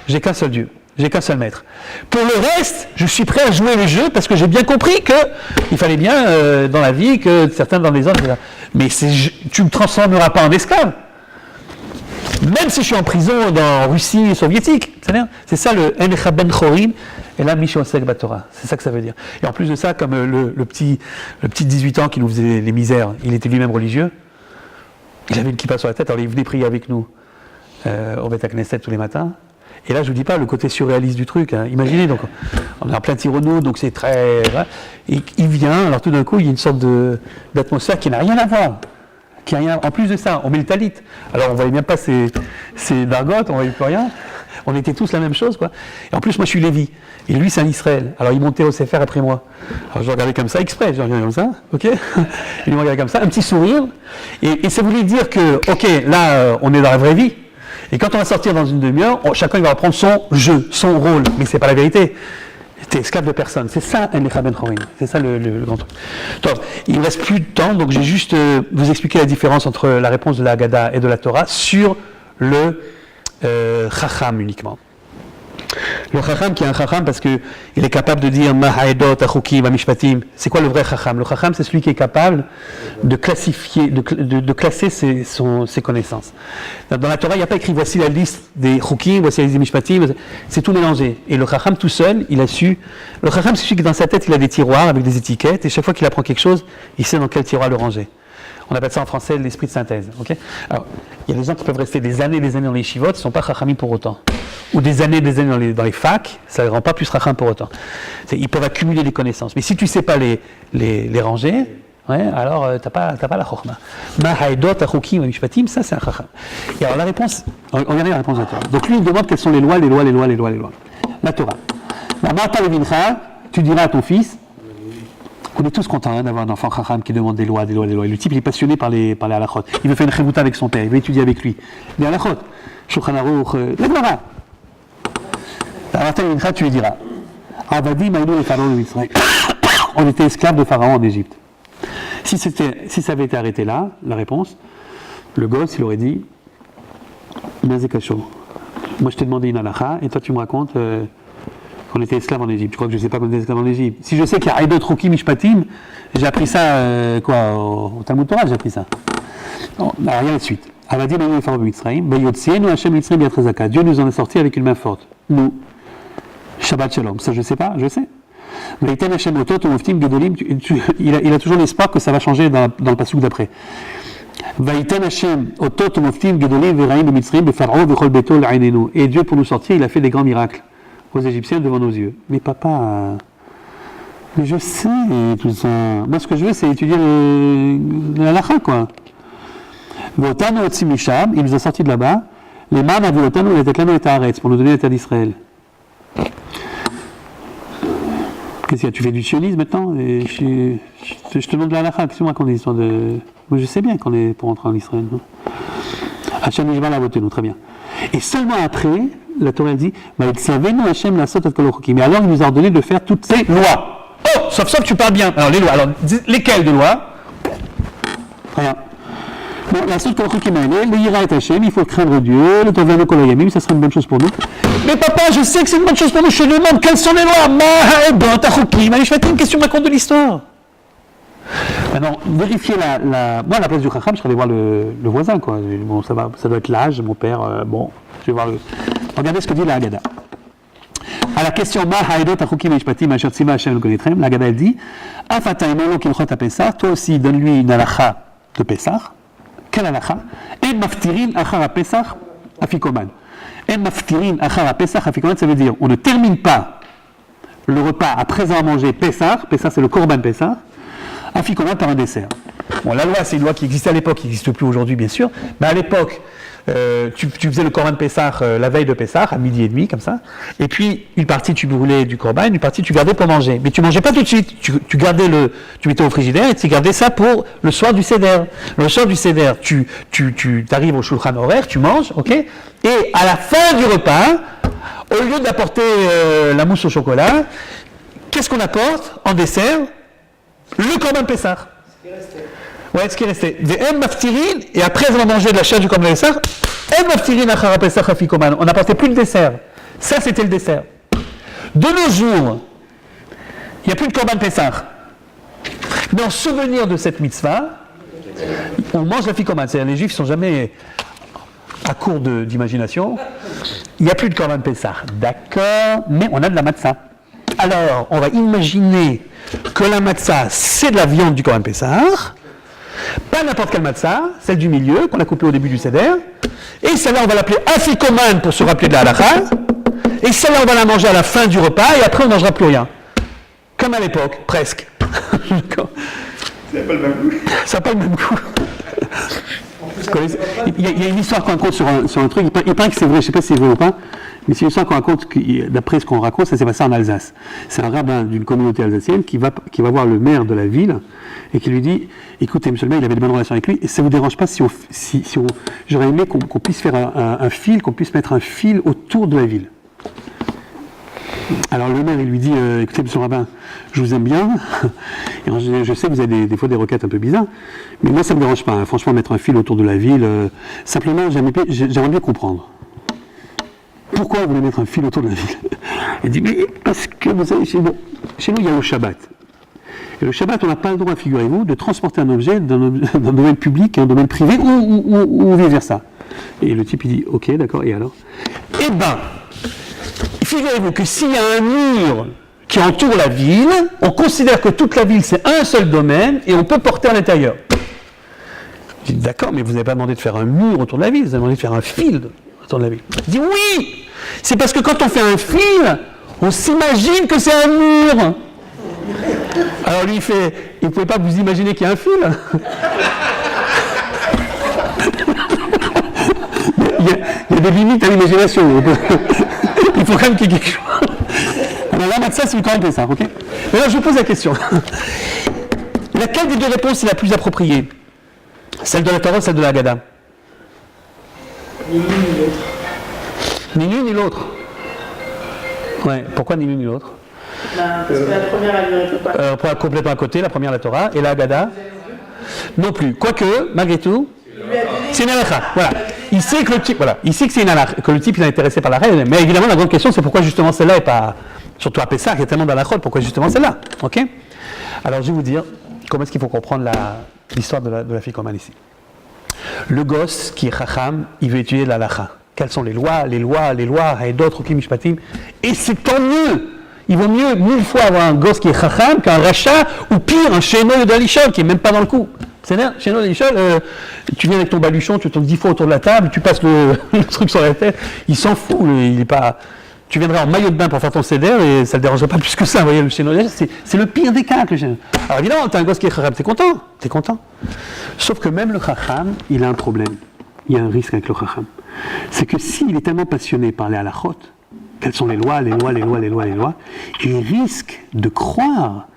j'ai qu'un seul Dieu, j'ai qu'un seul maître. Pour le reste, je suis prêt à jouer le jeu parce que j'ai bien compris qu'il fallait bien dans la vie que certains dans les autres. Mais tu ne me transformeras pas en esclave. Même si je suis en prison en Russie soviétique, c'est ça le Enlecha ben chorin et la Mishosek Batora. C'est ça que ça veut dire. Et en plus de ça, comme le petit 18 ans qui nous faisait les misères, il était lui-même religieux, il avait une kippa sur la tête, alors il venait prier avec nous au Beth Knesset tous les matins. Et là, je ne vous dis pas le côté surréaliste du truc. Hein. Imaginez, donc, on est en plein Tyranno, donc c'est très... Et il vient, alors tout d'un coup, il y a une sorte d'atmosphère qui n'a rien à voir. En plus de ça, on met le talit. Alors on ne voyait même pas ces dargotes, on ne voyait plus rien. On était tous la même chose, quoi. Et en plus, moi je suis Lévi. Et lui, c'est un Israël. Alors il montait au Sefer après moi. Alors je regardais comme ça, exprès. Je regardais comme ça, ok. Il me regardait comme ça, un petit sourire. Et ça voulait dire que, ok, là, on est dans la vraie vie. Et quand on va sortir dans une demi-heure, chacun il va reprendre son jeu, son rôle. Mais c'est pas la vérité. T'es esclave de personne. C'est ça, Enlecha ben chorin. C'est ça le grand truc. Donc, il ne reste plus de temps, donc j'ai juste vous expliqué la différence entre la réponse de la Haggadah et de la Torah sur le Chacham uniquement. Le Chacham qui est un Chacham parce qu'il est capable de dire Ma'haedot, Achukim, Amishpatim. C'est quoi le vrai Chacham? Le Chacham, c'est celui qui est capable de classifier, de classer ses connaissances. Dans la Torah, il n'y a pas écrit voici la liste des Chukim, voici la liste des Mishpatim, c'est tout mélangé. Et le Chacham tout seul, il a su. Le Chacham, c'est celui qui dans sa tête, il a des tiroirs avec des étiquettes, et chaque fois qu'il apprend quelque chose, il sait dans quel tiroir le ranger. On appelle ça en français l'esprit de synthèse. Okay, alors, il y a des gens qui peuvent rester des années dans les shivot, ils ne sont pas chachamim pour autant. Ou des années dans les facs, ça ne rend pas plus chacham pour autant. Ils peuvent accumuler des connaissances. Mais si tu ne sais pas les ranger, ouais, alors tu n'as pas la chokhma. Ma'haedot, achukim, mishpatim, ça c'est un chacham. Et alors la réponse, regardez la réponse de la Torah. Donc lui il demande quelles sont les lois. La Torah. La Marta Levincha, tu diras à ton fils. On est tous contents d'avoir un enfant chacham qui demande des lois. Et le type, il est passionné par les halachot. Il veut faire une chevouta avec son père, il veut étudier avec lui. Les halachot, Shulchan Aruch, la Gemara. Alors, tu lui diras, Avadim Aïnou et Pharaon d'Israël. On était esclaves de Pharaon en Égypte. Si ça avait été arrêté là, la réponse, le gosse, il aurait dit, Nazekacho. Moi, je t'ai demandé une halacha, et toi, tu me racontes. On était esclaves en Égypte. Tu crois que je ne sais pas qu'on était esclaves en Égypte? Si je sais qu'il y a Aïdot, Rukim, Mishpatim, j'ai appris ça, au Talmud Torah, j'ai appris ça. Alors, regarde la suite. Dieu nous en a sortis avec une main forte. Nous. Shabbat Shalom. Ça, je ne sais pas, je sais. Il a toujours l'espoir que ça va changer dans le passouk d'après. Et Dieu, pour nous sortir, il a fait des grands miracles aux Égyptiens devant nos yeux. Mais papa, mais je sais tout ça. Moi, ce que je veux, c'est étudier la halakha, quoi. Il nous a sortis de là-bas. Les man avulotanu et teklanu et haaretz, pour nous donner la terre d'Israël. Qu'est-ce qu'il y a? Tu fais du sionisme maintenant? Et je te demande de la halakha. Qu'est-ce que tu me racontes l'histoire de... Moi, je sais bien qu'on est pour entrer en Israël. Hachem nishba l'avotenu, très bien. Et seulement après, la Torah dit, mais alors il nous a ordonné de faire toutes ces lois. Oh, sauf que tu parles bien. Alors les lois. Alors lesquelles de lois? Rien. Bon, la sorte le ira et Hachem, il faut craindre Dieu, le tovenu kol hayamim, ça serait une bonne chose pour nous. Mais papa, je sais que c'est une bonne chose pour nous. Je te demande quelles sont les lois. Ma'haedot, achukim, amishpatim. Qu'est-ce que tu me racontes de l'histoire? Maintenant, vérifier moi, à la place du chacham, je serais allé voir le voisin, quoi. Bon, ça doit être l'âge, mon père, bon, je vais voir Regardez ce que dit la Haggadah. À la question Ma haïdot achukim mishpatim asher tzima Hashem l'konetrem, la Gada elle dit Afata imolo kilchot apesach, toi aussi donne-lui une halakha de Pesach. Quelle halakha? En maftirin achar apesach afikoman. En maftirin achar apesach afikoman, ça veut dire on ne termine pas le repas après avoir mangé Pesach. Pesach c'est le korban Pesach. Afikoman par un dessert. Bon, la loi c'est une loi qui existait à l'époque, qui n'existe plus aujourd'hui bien sûr, mais à l'époque tu faisais le korban de Pessah la veille de Pessah, à midi et demi, comme ça. Et puis, une partie tu brûlais du korban, une partie tu gardais pour manger. Mais tu mangeais pas tout de suite. Tu gardais tu mettais au frigidaire et tu gardais ça pour le soir du Seder. Le soir du Seder, tu arrives au Shulchan Aruch, tu manges, ok? Et à la fin du repas, au lieu d'apporter la mousse au chocolat, qu'est-ce qu'on apporte en dessert? Le korban Pessah. Ouais, ce qui est resté. Et après avoir mangé de la chair du korban Pessah, on n'apportait plus de dessert. Ça, c'était le dessert. De nos jours, il n'y a plus de korban Pessah. Mais en souvenir de cette mitzvah, on mange la fikoman. C'est-à-dire les juifs ne sont jamais à court d'imagination. Il n'y a plus de korban Pessah. D'accord, mais on a de la matzah. Alors, on va imaginer que la matzah, c'est de la viande du korban Pessah. Pas n'importe quelle matzah, celle du milieu, qu'on a coupée au début du Seder. Et celle-là, on va l'appeler afikoman pour se rappeler de la halakha. Et celle-là, on va la manger à la fin du repas, et après, on ne mangera plus rien. Comme à l'époque, presque. Ça n'a pas le même goût. Ça n'a pas le même goût. Il y a une histoire qu'on raconte sur un truc, il paraît que c'est vrai, je ne sais pas si c'est vrai ou pas, mais c'est une histoire qu'on raconte, d'après ce qu'on raconte, ça s'est passé en Alsace. C'est un rabbin d'une communauté alsacienne qui va voir le maire de la ville et qui lui dit écoutez, monsieur le maire, il avait de bonnes relations avec lui, et ça ne vous dérange pas si j'aurais aimé qu'on puisse faire un fil, qu'on puisse mettre un fil autour de la ville. Alors le maire, il lui dit écoutez, monsieur le rabbin, je vous aime bien, et je sais que vous avez des fois des requêtes un peu bizarres, mais moi ça ne me dérange pas, hein, franchement, mettre un fil autour de la ville, simplement, j'aimerais bien comprendre. Pourquoi vous voulez mettre un fil autour de la ville? Il dit mais parce que vous savez, chez nous, il y a le Shabbat. Et le Shabbat, on n'a pas le droit, figurez-vous, de transporter un objet d'un domaine public à un domaine privé ou vice-versa. Et le type, il dit ok, d'accord, et alors? Eh ben, figurez-vous que s'il y a un mur qui entoure la ville, on considère que toute la ville, c'est un seul domaine et on peut porter à l'intérieur. Je dis d'accord, mais vous n'avez pas demandé de faire un mur autour de la ville, vous avez demandé de faire un fil autour de la ville. Il dit oui, c'est parce que quand on fait un fil, on s'imagine que c'est un mur. Alors lui, il fait, il ne pouvait pas vous imaginer qu'il y a un fil. Il y a des limites à l'imagination. Il faut quand même qu'il y ait quelque chose. Alors là, ça, c'est quand même ça, ok? Mais là, je vous pose la question. Laquelle des deux réponses est la plus appropriée? Celle de la Torah ou celle de la Haggadah? Ni l'une ni l'autre. Ni l'une ni l'autre. Ouais, pourquoi ni l'une ni l'autre? Parce que la première, elle ne répond pas. Complètement à côté, la première la Torah, et la Haggadah non plus. Quoique, malgré tout, c'est une halakha. Voilà. Il sait que le type, c'est une halakha, que le type il est intéressé par la règle, mais évidemment la grande question c'est pourquoi justement celle-là et pas, surtout à Pessah, il y a tellement d'halakhot, pourquoi justement celle-là, ok? Alors je vais vous dire comment est-ce qu'il faut comprendre l'histoire de la fikoman ici. Le gosse qui est chacham, il veut étudier la halakha. Quelles sont les lois, et d'autres, qui mishpatim, et c'est tant mieux. Il vaut mieux 1000 fois avoir un gosse qui est chacham qu'un rachat, ou pire, un chéno d'Alishol qui n'est même pas dans le coup. C'est-à-dire, chéno d'Alishol, tu viens avec ton baluchon, tu tournes 10 fois autour de la table, tu passes le truc sur la tête, il s'en fout, il est pas... Tu viendrais en maillot de bain pour faire ton seder et ça ne le dérangerait pas plus que ça, vous voyez, le chéno d'Alishol, c'est le pire des cas, le chéno. Alors évidemment, tu as un gosse qui est chacham, t'es content. Sauf que même le chacham, il a un problème. Il y a un risque avec le chacham. C'est que s'il est tellement passionné par les halachot, quelles sont les lois, il risque de croire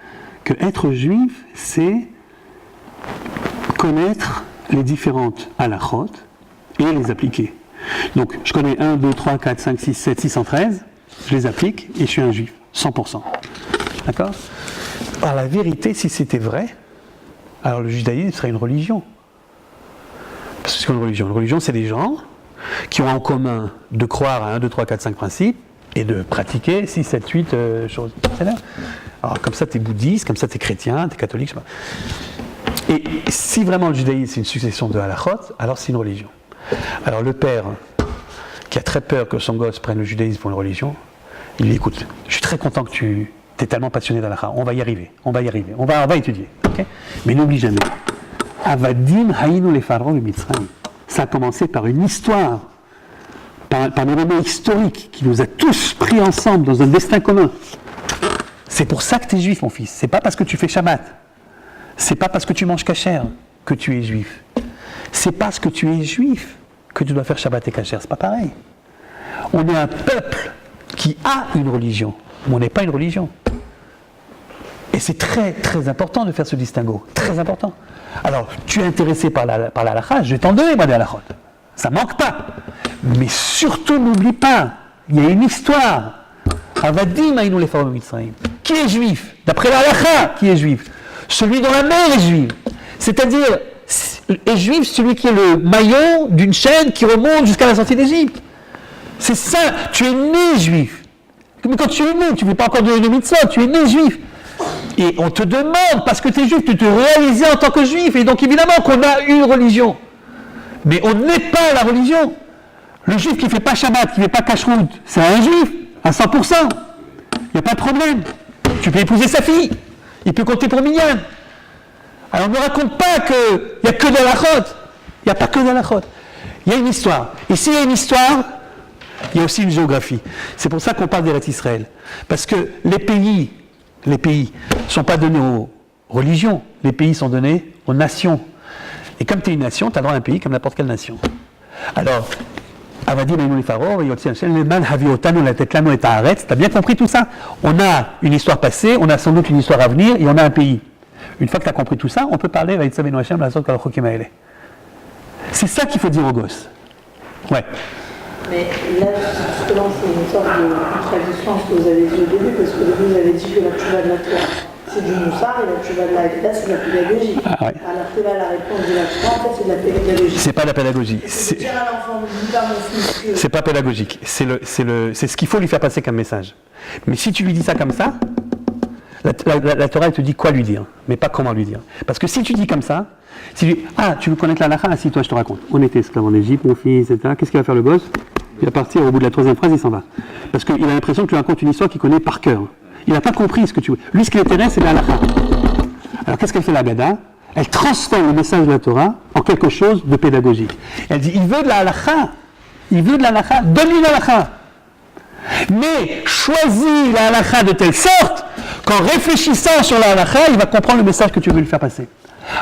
que être juif, c'est connaître les différentes halachot et les appliquer. Donc, je connais 1, 2, 3, 4, 5, 6, 7, 613, je les applique et je suis un juif, 100%. D'accord? Alors, la vérité, si c'était vrai, alors le judaïsme serait une religion. Parce que c'est quoi une religion? Une religion, c'est des gens qui ont en commun de croire à 1, 2, 3, 4, 5 principes et de pratiquer 6, 7, 8 choses. Alors comme ça, tu es bouddhiste, comme ça, tu es chrétien, tu es catholique, je sais pas. Et si vraiment le judaïsme, c'est une succession de halachot, alors c'est une religion. Alors le père, qui a très peur que son gosse prenne le judaïsme pour une religion, Il dit, écoute, je suis très content que tu es tellement passionné d'Halakha. On va y arriver. On va étudier. Okay, mais n'oublie jamais. Avadim haïnu les pharaons de Mitzrayim. Ça a commencé par une histoire, par un événement historique qui nous a tous pris ensemble dans un destin commun. C'est pour ça que tu es juif, mon fils. C'est pas parce que tu fais Shabbat. C'est pas parce que tu manges kasher que tu es juif. C'est parce que tu es juif que tu dois faire Shabbat et kasher. C'est pas pareil. On est un peuple qui a une religion, mais on n'est pas une religion. Et c'est très très important de faire ce distinguo. Très important. Alors, tu es intéressé par la halakha, je vais t'en donner, moi, des halakhot. Ça manque pas. Mais surtout, n'oublie pas, il y a une histoire. Avadim haïnu les pharaons de Mitzrayim. Qui est juif? D'après la halakha, qui est juif? Celui dont la mère est juive. C'est-à-dire, est juif celui qui est le maillon d'une chaîne qui remonte jusqu'à la sortie d'Égypte. C'est ça, tu es né juif. Mais quand tu es né, tu ne fais pas encore de mitzvah, tu es né juif. Et on te demande, parce que tu es juif, de te réaliser en tant que juif. Et donc évidemment qu'on a une religion. Mais on n'est pas la religion. Le juif qui ne fait pas Shabbat, qui ne fait pas Kashrut, c'est un juif, à 100%. Il n'y a pas de problème. Tu peux épouser sa fille. Il peut compter pour Minyan. Alors ne raconte pas qu'il n'y a que de halachot. Il n'y a pas que de halachot. Il y a une histoire. Et s'il y a une histoire, il y a aussi une géographie. C'est pour ça qu'on parle d'Eretz Israël. Parce que les pays ne sont pas donnés aux religions. Les pays sont donnés aux nations. Et comme tu es une nation, tu as droit à un pays comme n'importe quelle nation. Alors, Avadim haïnu les pharaons, tu as bien compris tout ça? On a une histoire passée, on a sans doute une histoire à venir, et on a un pays. Une fois que tu as compris tout ça, on peut parler c'est ça qu'il faut dire aux gosses. Ouais. Mais là, justement, c'est une sorte de contradiction ce que vous avez dit au début, parce que vous avez dit que la tchouva de la Torah, c'est du moussard, et la tchouva de la Hakeda, c'est de la pédagogie. Ah, ouais. Alors que là, la réponse de la Torah, en fait, c'est de la pédagogie. C'est pas de la pédagogie. C'est dire à l'enfant, dis pas mon fils que... C'est pas pédagogique. C'est ce qu'il faut lui faire passer comme message. Mais si tu lui dis ça comme ça, la Torah, elle te dit quoi lui dire, mais pas comment lui dire. Parce que si tu dis comme ça, si tu dis, tu veux connaître la halakha, assis-toi, je te raconte. On était esclaves en Égypte, mon fils, etc. Qu'est-ce qu'il va faire le gosse? Il va partir au bout de la troisième phrase, il s'en va. Parce qu'il a l'impression que tu racontes une histoire qu'il connaît par cœur. Il n'a pas compris ce que tu veux. Lui, ce qui l'intéresse, c'est la halakha. Alors qu'est-ce qu'elle fait la Haggadah? Elle transforme le message de la Torah en quelque chose de pédagogique. Elle dit, il veut de la halakha. Il veut de la halakha. Donne-lui la halakha. Mais choisis la halakha de telle sorte qu'en réfléchissant sur la halakha, il va comprendre le message que tu veux lui faire passer.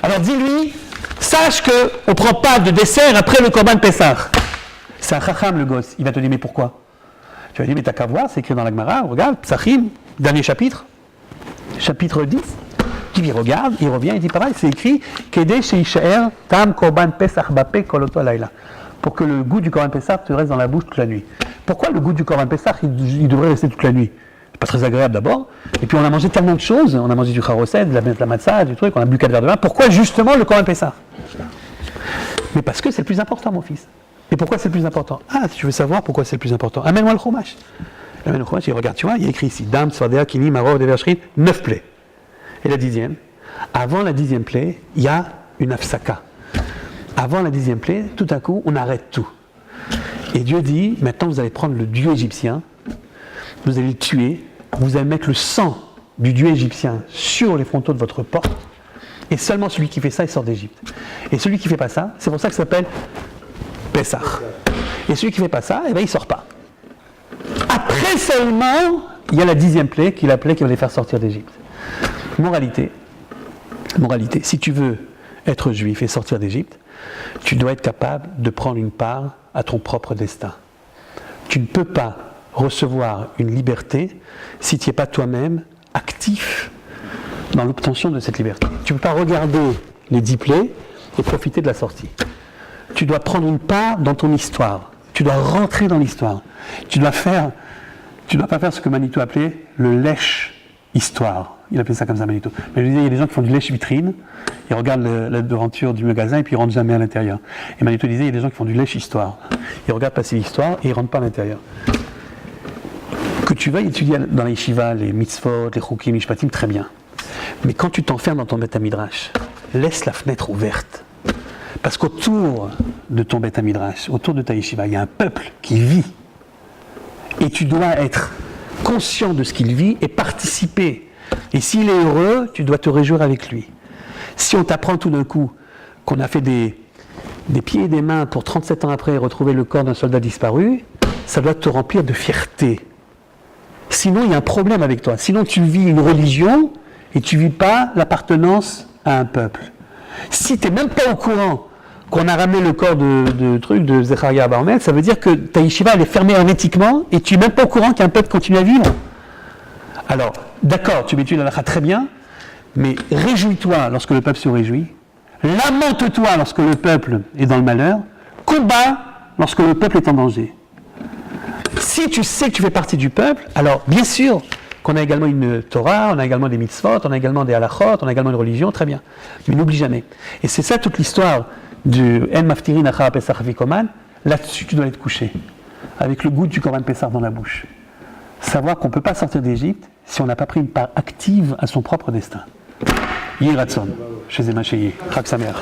Alors dis-lui, sache qu'on ne prend pas de dessert après le Korban Pessah. C'est un chacham le gosse. Il va te dire, mais pourquoi? Tu vas dire, mais t'as qu'à voir, c'est écrit dans la Gemara, regarde, Psachim, dernier chapitre, chapitre 10. Il regarde, il revient, il dit pareil, c'est écrit, Kedei sheishaer tam Korban Pesach bape koloto alayla. Pour que le goût du Korban Pessah te reste dans la bouche toute la nuit. Pourquoi le goût du Korban Pessah, il devrait rester toute la nuit? C'est pas très agréable d'abord. Et puis on a mangé tellement de choses, on a mangé du charosset, de la matzah, du truc, on a bu 4 verres de vin. Pourquoi justement le Korban Pessah? Mais parce que c'est le plus important, mon fils. Et pourquoi c'est le plus important? Si tu veux savoir pourquoi c'est le plus important, amène-moi le chumash. Amène le chumash, il regarde, tu vois, il y a écrit ici, Dam, Tzvadea, Kini, Maror, Devershrit, 9 plaies. Et la 10e, avant la 10e plaie, il y a une afsaka. Avant la 10e plaie, tout à coup, on arrête tout. Et Dieu dit, maintenant vous allez prendre le dieu égyptien, vous allez le tuer, vous allez mettre le sang du dieu égyptien sur les frontaux de votre porte, et seulement celui qui fait ça, il sort d'Égypte. Et celui qui ne fait pas ça, c'est pour ça que ça s'appelle Pessah. Et celui qui ne fait pas ça, il ne sort pas. Après seulement, il y a la 10e plaie, qui est la plaie qui va les faire sortir d'Égypte. Moralité, si tu veux être juif et sortir d'Égypte, tu dois être capable de prendre une part à ton propre destin. Tu ne peux pas recevoir une liberté si tu n'es pas toi-même actif dans l'obtention de cette liberté. Tu ne peux pas regarder les 10 plaies et profiter de la sortie. Tu dois prendre une part dans ton histoire. Tu dois rentrer dans l'histoire. Tu dois pas faire ce que Manitou appelait le lèche-histoire. Il appelait ça comme ça, Manitou. Mais je disais, il y a des gens qui font du lèche-vitrine, ils regardent la devanture du magasin et puis ils rentrent jamais à l'intérieur. Et Manitou disait, il y a des gens qui font du lèche-histoire. Ils regardent passer l'histoire et ils rentrent pas à l'intérieur. Que tu veuilles étudier dans les yeshivas, les mitzvot, les chukim, les mishpatim, très bien. Mais quand tu t'enfermes dans ton Beth Midrash, laisse la fenêtre ouverte. Parce qu'autour de ton Beth Midrash, autour de ta yeshiva, il y a un peuple qui vit. Et tu dois être conscient de ce qu'il vit et participer. Et s'il est heureux, tu dois te réjouir avec lui. Si on t'apprend tout d'un coup qu'on a fait des pieds et des mains pour 37 ans après retrouver le corps d'un soldat disparu, ça doit te remplir de fierté. Sinon, il y a un problème avec toi. Sinon, tu vis une religion et tu ne vis pas l'appartenance à un peuple. Si tu n'es même pas au courant qu'on a ramené le corps de Zecharia Abarmel, ça veut dire que ta yeshiva elle est fermée hermétiquement et tu n'es même pas au courant qu'un peuple continue à vivre. Alors, d'accord, tu m'étudies la halakha très bien, mais réjouis-toi lorsque le peuple se réjouit, lamente-toi lorsque le peuple est dans le malheur, combat lorsque le peuple est en danger. Si tu sais que tu fais partie du peuple, alors bien sûr qu'on a également une Torah, on a également des mitzvot, on a également des halachot, on a également une religion, très bien. Mais n'oublie jamais. Et c'est ça toute l'histoire du En Maftirin Achar Pesach Vikoman. Là-dessus, tu dois aller te coucher, avec le goût du Korban Pesach dans la bouche. Savoir qu'on ne peut pas sortir d'Égypte si on n'a pas pris une part active à son propre destin. Yiratson, chez Zemacheye, Chag Sameach.